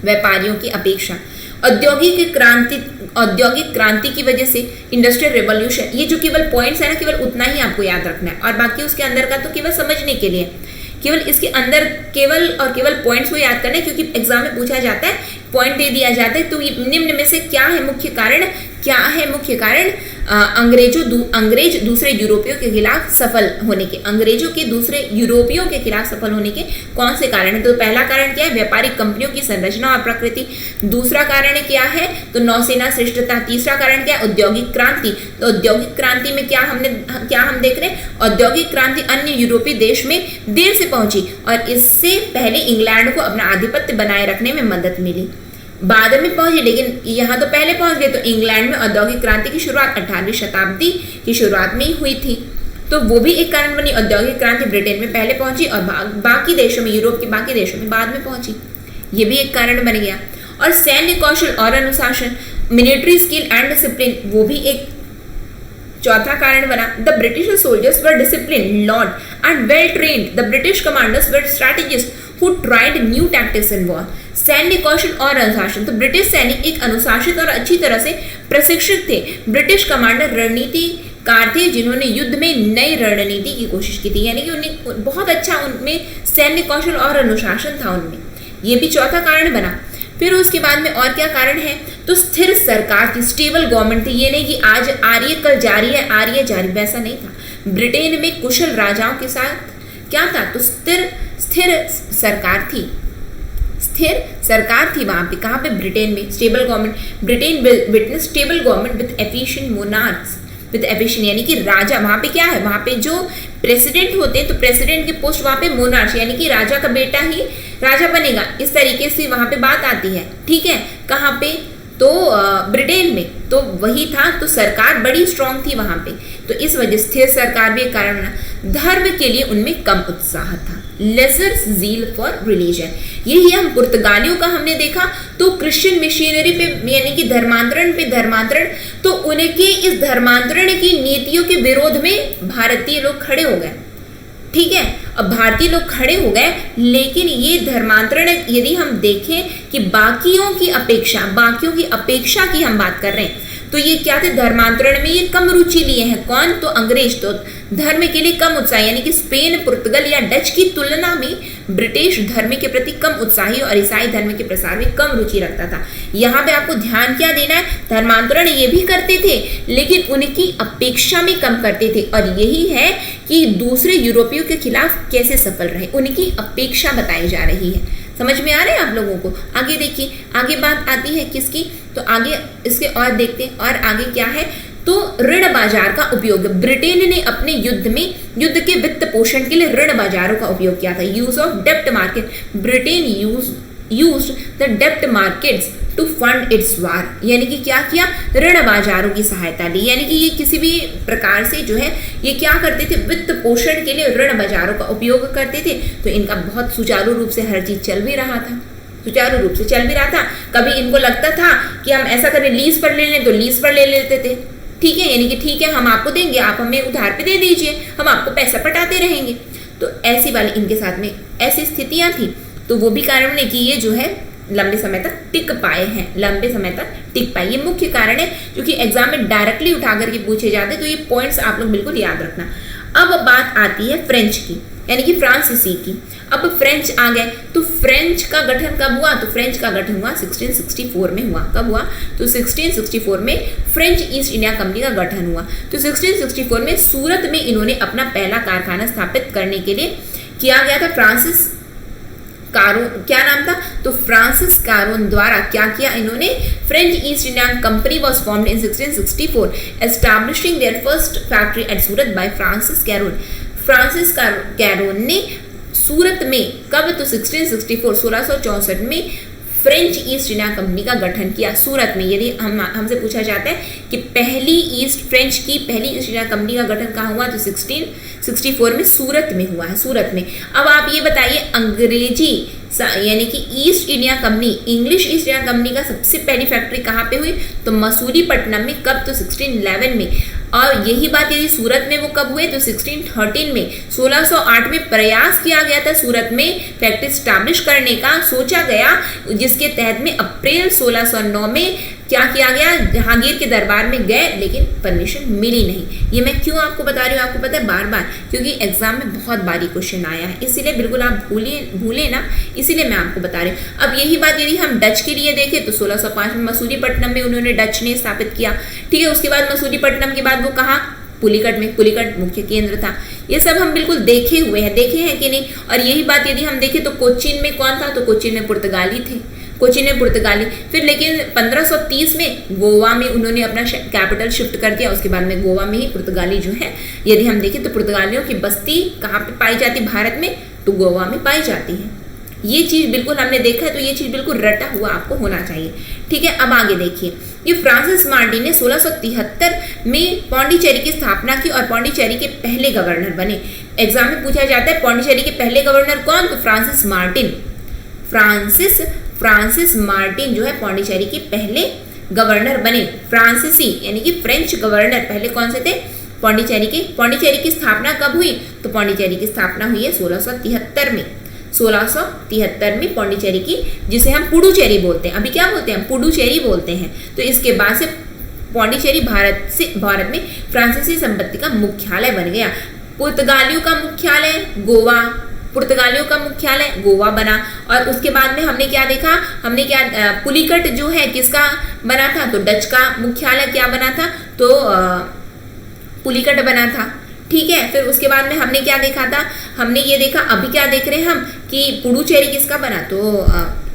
व्यापारियों की अपेक्षा। औद्योगिक क्रांति की वजह से, इंडस्ट्रियल रेवोल्यूशन, ये जो केवल पॉइंट्स है ना, केवल उतना ही आपको याद रखना है, और बाकी उसके अंदर का तो केवल समझने के लिए, केवल इसके अंदर केवल पॉइंट्स को याद करना है, क्योंकि एग्जाम में पूछा जाता है, पॉइंट दे दिया जाता है। तो निम्न में से क्या है मुख्य कारण अंग्रेज दूसरे यूरोपियों के खिलाफ सफल होने के, अंग्रेजों के दूसरे यूरोपियों के खिलाफ सफल होने के कौन से कारण है, तो पहला कारण क्या है, व्यापारिक कंपनियों की संरचना और प्रकृति। दूसरा कारण क्या है, तो नौसेना श्रेष्ठता। तीसरा कारण क्या है, औद्योगिक क्रांति। तो औद्योगिक क्रांति में क्या हम देख रहे हैं, औद्योगिक क्रांति अन्य यूरोपीय देश में देर से पहुंची और इससे पहले इंग्लैंड को अपना आधिपत्य बनाए रखने में मदद मिली। बाद में पहुंचे, लेकिन यहाँ तो पहले पहुंच गए। तो इंग्लैंड में औद्योगिक क्रांति की शुरुआत 18वीं शताब्दी की शुरुआत में ही हुई थी, तो वो भी एक कारण बनी। औद्योगिक क्रांति ब्रिटेन में पहले पहुंची और बाकी देशों में, यूरोप के बाकी देशों में बाद में पहुंची, ये भी एक कारण बन गया। और सैन्य कौशल और अनुशासन, मिलिट्री स्किल एंड डिसिप्लिन, वो भी एक चौथा कारण बना। The British soldiers were discipline, lord and well trained. The British commanders were strategist who tried new tactics in war। सैन्य कौशल और अनुशासन, तो ब्रिटिश सैनिक एक अनुशासित और अच्छी तरह से प्रशिक्षित थे। ब्रिटिश कमांडर रणनीतिकार थे जिन्होंने युद्ध में नई रणनीति की कोशिश की थी, यानी कि उन्हें बहुत अच्छा उनमें सैन्य कौशल और अनुशासन था उनमें, ये भी चौथा कारण बना। फिर उसके बाद में और क्या कारण है, तो स्थिर सरकार थी, स्टेबल गवर्नमेंट थी। ये नहीं कि आज आ रही है कल जा रही है, वैसा नहीं था। ब्रिटेन में कुशल राजाओं के साथ क्या था, तो स्थिर स्थिर सरकार थी, स्थिर सरकार थी वहां पे। कहाँ पे? ब्रिटेन में। Stable government, Britain witness stable government with efficient monarchs, with efficient यानी कि राजा। वहां पे क्या है? वहां पे जो प्रेसिडेंट होते हैं तो प्रेसिडेंट के पोस्ट वहां पे मोनार्च यानी कि राजा का बेटा ही राजा बनेगा, इस तरीके से वहां पे बात आती है। ठीक है, कहाँ पे? तो ब्रिटेन में। तो वही था, तो सरकार बड़ी स्ट्रांग थी वहां पे, तो इस वजह स्थिर सरकार भी एक कारण बना। धर्म के लिए उनमें कम उत्साह था, लेसर जील फॉर रिलीजन। यही हम पुर्तगालियों का हमने देखा, तो क्रिश्चियन मिशनरी पे यानी कि धर्मांतरण, तो उनके इस धर्मांतरण की नीतियों के विरोध में भारतीय लोग खड़े हो गए। ठीक है, अब भारतीय लोग खड़े हो गए, लेकिन ये धर्मांतरण यदि हम देखें कि बाकियों की अपेक्षा की हम बात कर रहे हैं, तो ये क्या थे? धर्मांतरण में ये कम रुचि लिए हैं। कौन? तो अंग्रेज। तो धर्म के लिए कम उत्साह यानी कि स्पेन, पुर्तगाल या डच की तुलना में ब्रिटिश धर्म के प्रति कम उत्साही और ईसाई धर्म के प्रसार में कम रुचि रखता था। यहाँ पे आपको ध्यान क्या देना है? धर्मांतरण ये भी करते थे, लेकिन उनकी अपेक्षा में कम करते थे, और यही है कि दूसरे यूरोपियों के खिलाफ कैसे सफल रहे, उनकी अपेक्षा बताई जा रही है। समझ में आ रहा है आप लोगों को? आगे देखिए, आगे बात आती है किसकी? तो आगे इसके और देखते हैं, और आगे क्या है? तो ऋण बाजार का उपयोग। ब्रिटेन ने अपने युद्ध के वित्त पोषण के लिए ऋण बाजारों का उपयोग किया था। यूज ऑफ डेप्ट मार्केट। ब्रिटेन यूज्ड द डेप्ट markets to fund its war, यानी कि क्या किया? ऋण बाजारों की सहायता ली, यानी कि ये किसी भी प्रकार से जो है ये क्या करते थे? वित्त पोषण के लिए ऋण बाजारों का उपयोग करते थे। तो इनका बहुत सुचारू रूप से हर चीज चल भी रहा था, सुचारू रूप से चल भी रहा था। कभी इनको लगता था कि हम ऐसा करें, लीज पर ले लें, तो लीज पर ले लेते थे। ठीक है, यानी कि ठीक है हम आपको देंगे, आप हमें उधार पे दे दीजिए, हम आपको पैसा पटाते रहेंगे। तो ऐसी वाली इनके साथ में ऐसी स्थितियां थी, तो वो भी कारण है कि ये जो है लंबे समय तक टिक पाए हैं, लंबे समय तक टिक पाए। ये मुख्य कारण है, क्योंकि एग्जाम में डायरेक्टली उठा करके पूछे जाते हैं, तो ये पॉइंट्स आप लोग बिल्कुल याद रखना। अब बात आती है फ्रेंच की, यानी कि फ्रांसीसी की। अब फ्रेंच आ गए, तो फ्रेंच का गठन कब हुआ? तो फ्रेंच का गठन हुआ 1664 में हुआ। कब हुआ? तो 1664 में फ्रेंच ईस्ट इंडिया कंपनी का गठन हुआ। तो 1664 में सूरत में इन्होंने अपना पहला कारखाना स्थापित करने के लिए किया गया था। फ्रांसिस कारोन, क्या नाम था? तो फ्रांसिस कारोन द्वारा क्या किया इन्होंने? French East India Company was formed in 1664, establishing their first factory at Surat by Francis Caron. Francis Caron ने सूरत में कब? तो 1664 में फ्रेंच ईस्ट इंडिया कंपनी का गठन किया सूरत में। यदि हमसे पूछा जाता है कि फ्रेंच की पहली ईस्ट इंडिया कंपनी का गठन कहाँ हुआ, तो 1664 में सूरत में हुआ है, सूरत में। अब आप ये बताइए, अंग्रेजी यानी कि east India company, English east India company का सबसे पहली फैक्ट्री कहाँ पे हुई? तो मसूलीपट्टनम में। कब? तो 1611 में। और यही बात यदि सूरत में वो कब हुए? तो 1613 में। 1608 में प्रयास किया गया था सूरत में फैक्ट्री स्टैब्लिश करने का, सोचा गया, जिसके तहत में अप्रैल 1609 में क्या किया गया? जहांगीर के दरबार में गए, लेकिन परमिशन मिली नहीं। ये मैं क्यों आपको बता रही हूँ? आपको पता है बार बार, क्योंकि एग्जाम में बहुत बारी क्वेश्चन आया है, इसीलिए बिल्कुल आप भूले ना, इसीलिए मैं आपको बता रही हूँ। अब यही बात यदि हम डच के लिए देखें, तो 1605 में मसूलीपट्टनम में उन्होंने डच ने स्थापित किया। ठीक है, उसके बाद मसूलीपट्टनम के बाद वो कहाँ? पुलिकट में। पुलिकट मुख्य केंद्र था। ये सब हम बिल्कुल देखे हैं कि नहीं? और यही बात यदि हम देखें तो कोचीन में कौन था? तो कोचीन में पुर्तगाली थे, कोचीन में पुर्तगाली। फिर लेकिन 1530 में गोवा में उन्होंने अपना कैपिटल शिफ्ट कर दिया। उसके बाद में गोवा में ही पुर्तगाली जो है, यदि हम देखें तो पुर्तगालियों की बस्ती कहाँ पे पाई जाती भारत में? तो गोवा में पाई जाती है। ये चीज बिल्कुल हमने देखा है, तो ये चीज बिल्कुल रटा हुआ आपको होना चाहिए। ठीक है, अब आगे देखिए, ये फ्रांसिस मार्टिन ने 1673 में पौंडीचेरी की स्थापना की और पौंडीचेरी के पहले गवर्नर बने। एग्जाम में पूछा जाता है पौंडीचेरी के पहले गवर्नर कौन? तो फ्रांसिस मार्टिन। फ्रांसिस मार्टिन जो है पौंडीचेरी के पहले गवर्नर बने। फ्रांसीसी यानी कि फ्रेंच गवर्नर पहले कौन से थे? पौंडीचेरी की स्थापना कब हुई? तो पौंडीचेरी की स्थापना हुई है 1673 में। 1673 में पौंडीचेरी की, जिसे हम पुडुचेरी बोलते हैं, अभी क्या बोलते हैं? पुडुचेरी बोलते हैं। तो इसके बाद से पौंडीचेरी भारत में फ्रांसीसी संपत्ति का मुख्यालय बन गया। पुर्तगालियों का मुख्यालय गोवा, पुर्तगालियों का मुख्यालय गोवा बना। और उसके बाद में हमने क्या देखा? पुलिकट जो है किसका बना था? तो डच का मुख्यालय क्या बना था? तो पुलिकट बना था। ठीक है। फिर उसके बाद में हमने क्या देखा था, हमने ये देखा, अभी क्या देख रहे हैं हम कि पुडुचेरी किसका बना, तो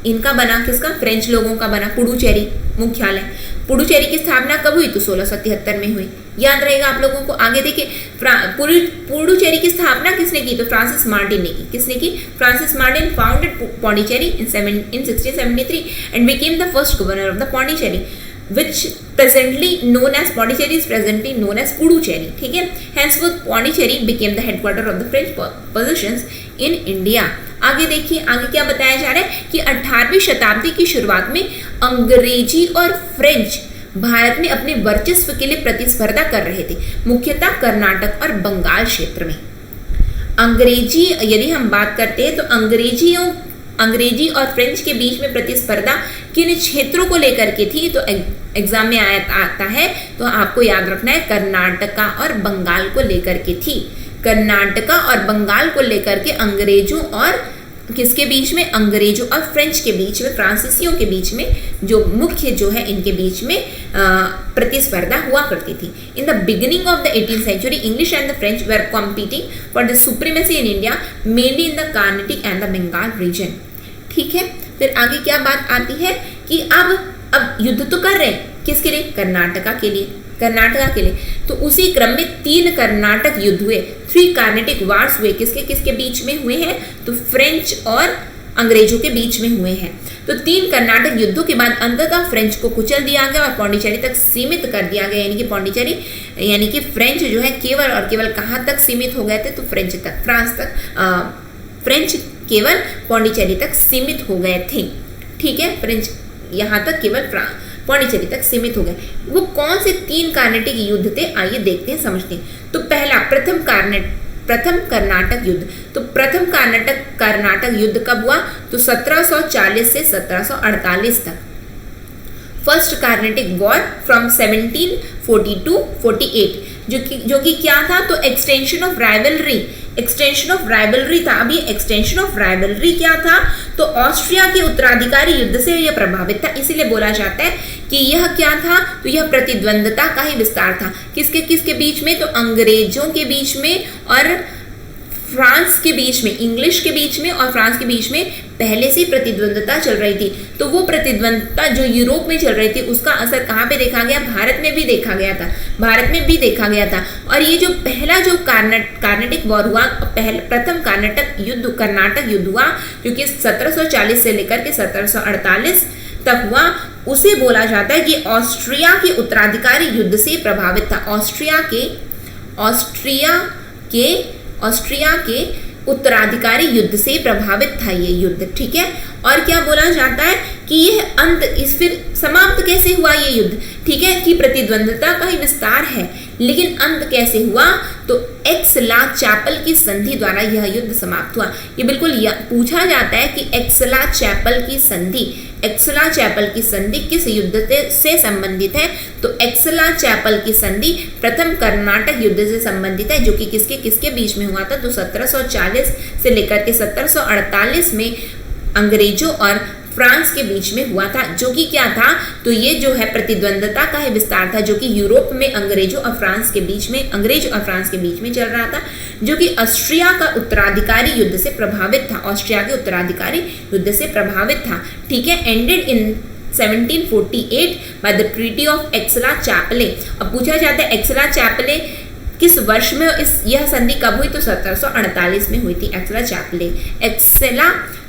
इनका बना, किसका, फ्रेंच लोगों का बना पुडुचेरी मुख्यालय। पुडुचेरी की स्थापना कब हुई, तो 1673 में हुई, याद रहेगा आप लोगों को। आगे देखिए, पुडुचेरी की स्थापना किसने की, तो फ्रांसिस मार्टिन ने की। किसने की, Francis Martin founded Pondicherry in 1673 and became the first governor of the Pondicherry which presently known as Pondicherry is presently known as Puducherry, ठीक है। Henceforth Pondicherry became the headquarter of the French possessions in India। आगे देखिए, आगे क्या बताया जा रहा है कि 18वीं शताब्दी की शुरुआत में अंग्रेजी और फ्रेंच भारत में अपने वर्चस्व के लिए प्रतिस्पर्धा कर रहे थे, मुख्यतः कर्नाटक और बंगाल क्षेत्र में। अंग्रेजी, यदि हम बात करते हैं तो अंग्रेजी और फ्रेंच के बीच में प्रतिस्पर्धा किन क्षेत्रों को लेकर के थी, तो एग्जाम में आता है तो आपको याद रखना है कर्नाटका और बंगाल को लेकर के थी। कर्नाटका और बंगाल को लेकर के अंग्रेजों और किसके बीच में, अंग्रेजों और फ्रेंच के बीच में, फ्रांसीसियों के बीच में जो मुख्य जो है इनके बीच में प्रतिस्पर्धा हुआ करती थी। In the beginning of the 18th century English and the French were competing for the supremacy in India mainly in the Carnatic and the Bengal region, ठीक है। फिर आगे क्या बात आती है कि अब युद्ध तो कर रहे हैं, किसके लिए, कर्नाटका के लिए, कर्नाटका के लिए। तो उसी क्रम में 3 कर्नाटक युद्ध हुए, 3 कार्नेटिक वार्स हुए, किसके किसके बीच में हुए हैं, तो फ्रेंच और अंग्रेजों के बीच में हुए हैं। तो 3 कर्नाटक युद्धों के बाद अंततः फ्रेंच को कुचल दिया गया और पौंडीचेरी तक सीमित कर दिया गया, यानी कि पौंडीचेरी यानी कि फ्रेंच जो है केवल और केवल कहाँ तक सीमित हो गए थे, तो फ्रेंच तक, फ्रांस तक, फ्रेंच केवल पौंडीचेरी तक सीमित हो गए थे, ठीक है। फ्रेंच यहाँ तक केवल पौंडीचेरी तक सीमित हो गए। वो कौन से 3 कार्नेटिक युद्ध थे, आइए देखते हैं, समझते हैं। तो पहला प्रथम कर्नाटक युद्ध। तो प्रथम कर्नाटक युद्ध कब हुआ, तो 1740 से 1748 तक। फर्स्ट कार्नेटिक वॉर फ्रॉम 1742-48, जो कि क्या था, तो एक्सटेंशन ऑफ राइवलरी था। अभी एक्सटेंशन ऑफ राइवलरी क्या था, तो ऑस्ट्रिया के उत्तराधिकारी युद्ध से यह प्रभावित था, इसीलिए बोला जाता है कि यह क्या था, तो यह प्रतिद्वंदता का ही विस्तार था। किसके बीच में, तो अंग्रेजों के बीच में और फ्रांस के बीच में, इंग्लिश के बीच में और फ्रांस के बीच में पहले से प्रतिद्वंदता चल रही थी। तो वो प्रतिद्वंदता जो यूरोप में चल रही थी उसका असर कहाँ पे देखा गया, भारत में भी देखा गया था। और ये जो पहला जो कार्नेटिक वॉर हुआ, प्रथम कर्नाटक युद्ध हुआ, जो कि 1740 से लेकर के 1748 तक हुआ, उसे बोला जाता है कि ऑस्ट्रिया के उत्तराधिकारी युद्ध से प्रभावित था। ऑस्ट्रिया के उत्तराधिकारी युद्ध से प्रभावित था ये युद्ध, ठीक है। और क्या बोला जाता है कि यह फिर समाप्त कैसे हुआ ये युद्ध, ठीक है, कि प्रतिद्वंदता का ही विस्तार है, लेकिन अंत कैसे हुआ, तो एक्सला चैपल की संधि द्वारा यह युद्ध समाप्त हुआ। ये बिल्कुल पूछा जाता है कि एक्सला चैपल की संधि किस युद्ध से संबंधित है, तो एक्सला चैपल की संधि प्रथम कर्नाटक युद्ध से संबंधित है, जो कि किसके बीच में हुआ था, तो 1740 से लेकर के 1748 में अंग्रेजों और फ्रांस के बीच में हुआ था, जो कि क्या था, तो ये जो है प्रतिद्वंदता का ही विस्तार था, जो कि यूरोप में अंग्रेज और फ्रांस के बीच में चल रहा था, जो कि ऑस्ट्रिया का उत्तराधिकारी युद्ध से प्रभावित था, ठीक है। Ended in 1748 by the treaty of Aix-la-Chapelle. अब पूछा जाता है एक्सला चैपले किस वर्ष में यह संधि कब हुई, तो 1748 में हुई थी एक्सला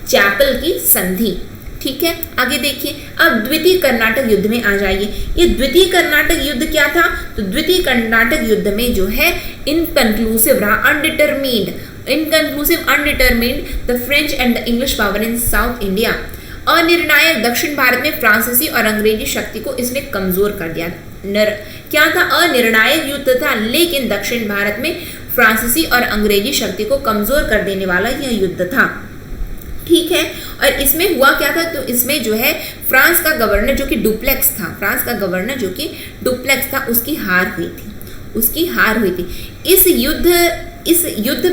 चैपल की संधि, ठीक है। आगे देखिए, अब द्वितीय कर्नाटक युद्ध में आ जाइए। ये द्वितीय कर्नाटक युद्ध क्या था, तो द्वितीय कर्नाटक युद्ध में जो है इनकंक्लूसिव रहा, undetermined the French and the English power in South India. अनिर्णायक दक्षिण भारत में फ्रांसीसी और अंग्रेजी शक्ति को इसने कमजोर कर दिया। क्या था, अनिर्णायक युद्ध था, लेकिन दक्षिण भारत में फ्रांसीसी और अंग्रेजी शक्ति को कमजोर कर देने वाला यह युद्ध था, ठीक है। और इसमें हुआ क्या था, तो इसमें जो है फ्रांस का गवर्नर जो कि डुप्लेक्स था, उसकी हार हुई थी। इस युद्ध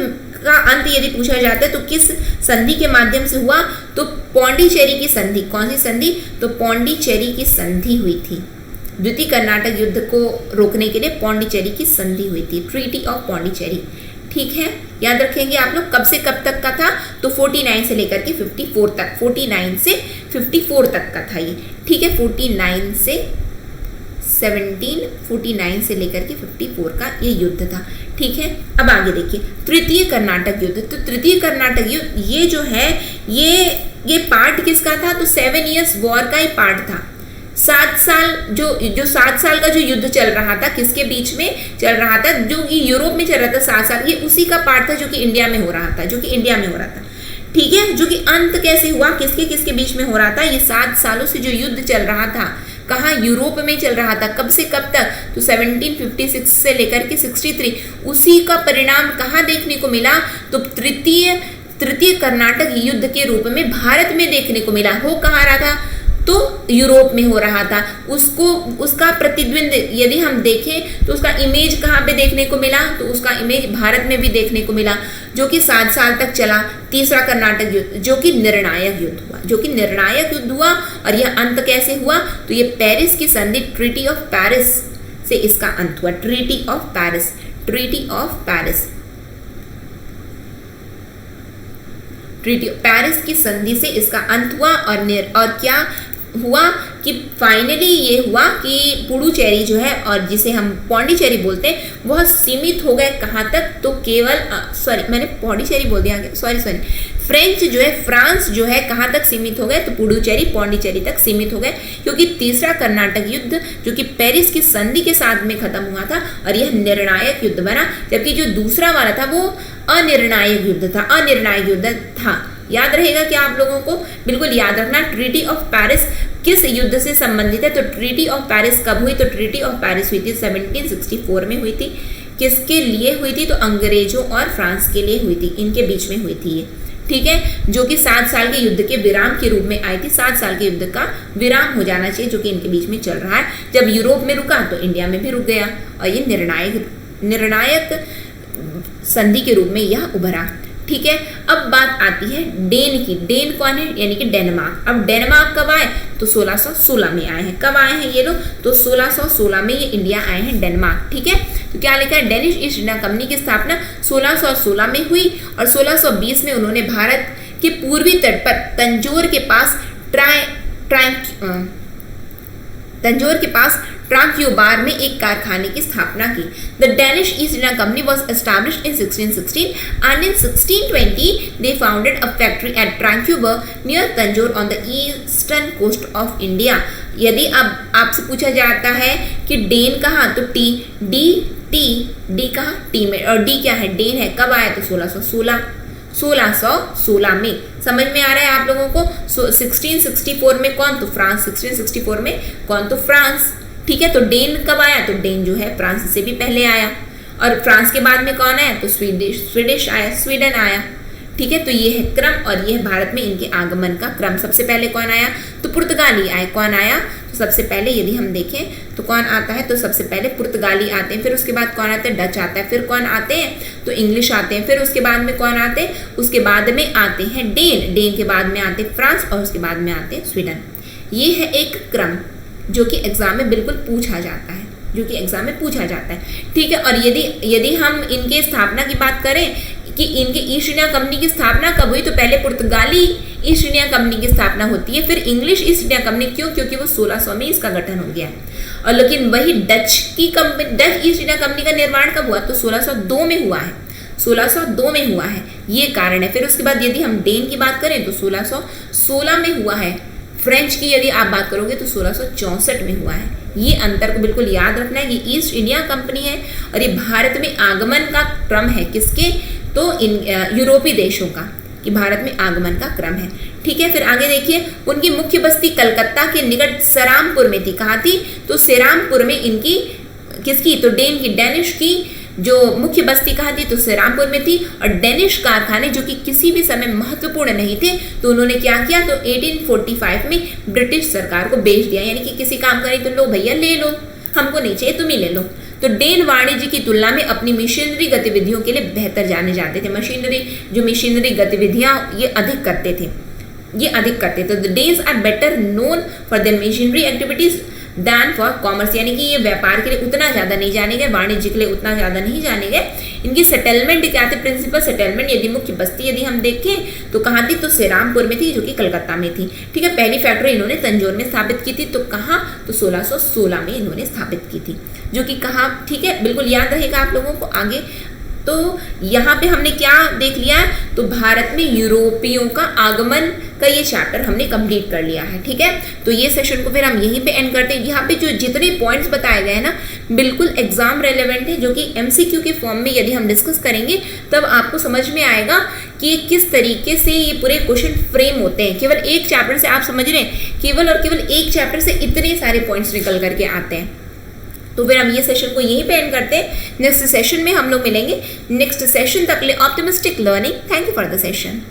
का अंत यदि पूछा जाता है तो किस संधि के माध्यम से हुआ, तो पौंडीचेरी की संधि। कौन सी संधि, तो पौंडीचेरी की संधि हुई थी। द्वितीय कर्नाटक युद्ध को रोकने के लिए पौंडीचेरी की संधि हुई थी, ट्रीटी ऑफ पौंडीचेरी। ठीक है, याद रखेंगे आप लोग। कब से कब तक का था? तो 49 से लेकर के 54 तक, 49 से 54 तक का था ये। ठीक है, 49 से 1749 से लेकर के 54 का ये युद्ध था। ठीक है, अब आगे देखिए तृतीय कर्नाटक युद्ध। तो तृतीय कर्नाटक युद्ध ये जो है ये पार्ट किसका था? तो 7 इयर्स वॉर का ही पार्ट था। 7 साल जो 7 साल का जो युद्ध चल रहा था, किसके बीच में चल रहा था? जो कि यूरोप में चल रहा था 7 साल, ये उसी का पार्ट था जो कि इंडिया में हो रहा था, ठीक है। जो कि अंत कैसे हुआ, किसके किसके बीच में हो रहा था? ये 7 सालों से जो युद्ध चल रहा था, कहाँ? यूरोप में चल रहा था। कब से कब तक? तो 1756 से लेकर के 63। उसी का परिणाम कहाँ देखने को मिला? तो तृतीय कर्नाटक युद्ध के रूप में भारत में देखने को मिला। हो कहाँ रहा था? तो यूरोप में हो रहा था। उसका प्रतिद्वंद यदि हम देखें तो उसका इमेज कहाँ पे देखने को मिला? तो उसका इमेज भारत में भी देखने को मिला, जो कि 7 साल तक चला। तीसरा कर्नाटक युद्ध जो कि निर्णायक युद्ध हुआ, और यह अंत कैसे हुआ? तो ये पेरिस की संधि, ट्रीटी ऑफ पेरिस से इसका अंत हुआ। ट्रीटी ऑफ पेरिस की संधि से इसका अंत हुआ। और क्या हुआ कि फाइनली ये हुआ कि पुडुचेरी जो है, और जिसे हम पौंडीचेरी बोलते हैं, वह सीमित हो गए कहाँ तक? तो केवल मैंने पौंडीचेरी बोल दिया, फ्रांस जो है कहाँ तक सीमित हो गए? तो पुडुचेरी, पौंडीचेरी तक सीमित हो गए, क्योंकि तीसरा कर्नाटक युद्ध जो कि पेरिस की संधि के साथ में खत्म हुआ था, और यह निर्णायक युद्ध बना। जबकि जो दूसरा वाला था वो अनिर्णायक युद्ध था। याद रहेगा क्या आप लोगों को? बिल्कुल याद रखना। ट्रीटी ऑफ पेरिस किस युद्ध से संबंधित है? तो ट्रीटी ऑफ पेरिस कब हुई? तो ट्रीटी ऑफ पेरिस हुई थी 1764 में हुई थी। किसके लिए हुई थी? तो अंग्रेजों और फ्रांस के लिए हुई थी, इनके बीच में हुई थी ये। ठीक है, जो कि 7 साल के युद्ध के विराम के रूप में आई थी। 7 साल के युद्ध का विराम हो जाना चाहिए, जो कि इनके बीच में चल रहा है। जब यूरोप में रुका तो इंडिया में भी रुक गया, और ये निर्णायक संधि के रूप में यह उभरा। ठीक है, अब बात आती है डेन की। डेन कौन है? यानी कि डेनमार्क। अब डेनमार्क कब आए? तो 1616 में आए हैं। कब आए हैं ये लोग? तो 1616 में ये इंडिया आए हैं, डेनमार्क। ठीक है, तो क्या लिखा है? डेनिश ईस्ट इंडिया कंपनी की स्थापना 1616 में हुई, और 1620 में उन्होंने भारत के पूर्वी तट पर तंजौर के पास ट्रांक्यूबार में एक कारखाने की स्थापना की। The Danish East India Company was established in 1616 and in 1620 they founded a factory at Tranquebar near Tanjore on the eastern coast of India. यदि अब आपसे पूछा जाता है कि डेन कहाँ, तो डी कहाँ? टी में। और डी क्या है? डेन है। कब आया? तो 1616 में। समझ में आ रहा है आप लोगों को? 1664 में कौन? तो फ्रांस। 1664 में कौन? तो फ्रांस। ठीक है, तो डेन कब आया? तो डेन जो है फ्रांस से भी पहले आया, और फ्रांस के बाद में कौन आया? तो स्वीडन आया। ठीक है, तो ये है क्रम, और ये है भारत में इनके आगमन का क्रम। सबसे पहले कौन आया? तो पुर्तगाली आए। कौन आया? तो सबसे पहले यदि हम देखें तो कौन आता है? तो सबसे पहले पुर्तगाली आते हैं, फिर उसके बाद कौन आता है? डच आता है, फिर कौन आते हैं? तो इंग्लिश आते हैं, फिर उसके बाद में कौन आते हैं? उसके बाद में आते हैं डेन के बाद में आते हैं फ्रांस, और उसके बाद में आते हैं स्वीडन। ये है एक क्रम जो कि एग्जाम में बिल्कुल पूछा जाता है, ठीक है। और यदि हम इनके स्थापना की बात करें कि इनके ईस्ट इंडिया कंपनी की स्थापना कब हुई, तो पहले पुर्तगाली ईस्ट इंडिया कंपनी की स्थापना होती है, फिर इंग्लिश ईस्ट इंडिया कंपनी। क्यों? क्योंकि वो 1600 में इसका गठन हो गया है। और लेकिन वही डच ईस्ट इंडिया कंपनी का निर्माण कब हुआ? तो 1602 में हुआ है। 1602 में हुआ है, ये कारण है। फिर उसके बाद यदि हम डेन की बात करें तो 1616 में हुआ है। फ्रेंच की यदि आप बात करोगे तो 1664 में हुआ है। ये अंतर को बिल्कुल याद रखना है। ये ईस्ट इंडिया कंपनी है, और ये भारत में आगमन का क्रम है। किसके? तो इन यूरोपीय देशों का, कि भारत में आगमन का क्रम है। ठीक है, फिर आगे देखिए, उनकी मुख्य बस्ती कलकत्ता के निकट सेरामपुर में थी। कहाँ थी? तो सेरामपुर में इनकी, किसकी? तो डेनिश की जो मुख्य बस्ती कहाँ थी? तो सेरामपुर में थी। और डेनिश कारखाने जो कि किसी भी समय महत्वपूर्ण नहीं थे, तो उन्होंने क्या किया? तो 1845 में ब्रिटिश सरकार को बेच दिया। यानी कि किसी काम का नहीं, तो लो भैया ले लो, हमको नहीं चाहिए, तुम ही ले लो। तो डेन वाणिज्य की तुलना में अपनी मिशनरी गतिविधियों के लिए बेहतर जाने जाते थे। मिशनरी गतिविधियां ये अधिक करते थे। The Danes are better known for the missionary activities than for commerce, यानी कि ये व्यापार के लिए उतना ज़्यादा नहीं जाने गए, वाणिज्य के लिए उतना ज़्यादा नहीं जाने गए। इनकी सेटलमेंट क्या थे, प्रिंसिपल सेटलमेंट, यदि मुख्य बस्ती यदि हम देखें तो कहाँ थी, तो श्रीरामपुर में थी, जो कि कलकत्ता में थी। ठीक है, पहली फैक्ट्री इन्होंने तंजौर में स्थापित की थी, तो कहाँ, तो 1616 में इन्होंने स्थापित की थी, जो कि कहाँ, ठीक है, बिल्कुल याद रहेगा आप लोगों को आगे। तो यहाँ पे हमने क्या देख लिया है, तो भारत में यूरोपियों का आगमन का ये चैप्टर हमने कंप्लीट कर लिया है। ठीक है, तो ये सेशन को फिर हम यहीं पे एंड करते हैं। यहाँ पे जो जितने पॉइंट्स बताए गए हैं ना, बिल्कुल एग्जाम रेलेवेंट है, जो कि एमसीक्यू के फॉर्म में यदि हम डिस्कस करेंगे तब आपको समझ में आएगा कि किस तरीके से ये पूरे क्वेश्चन फ्रेम होते हैं। केवल एक चैप्टर से आप समझ रहे हैं, केवल और केवल एक चैप्टर से इतने सारे पॉइंट्स निकल करके आते हैं। तो फिर हम ये सेशन को यहीं पे एंड करते हैं। नेक्स्ट सेशन में हम लोग मिलेंगे। नेक्स्ट सेशन तक ले optimistic learning. Thank you for the session.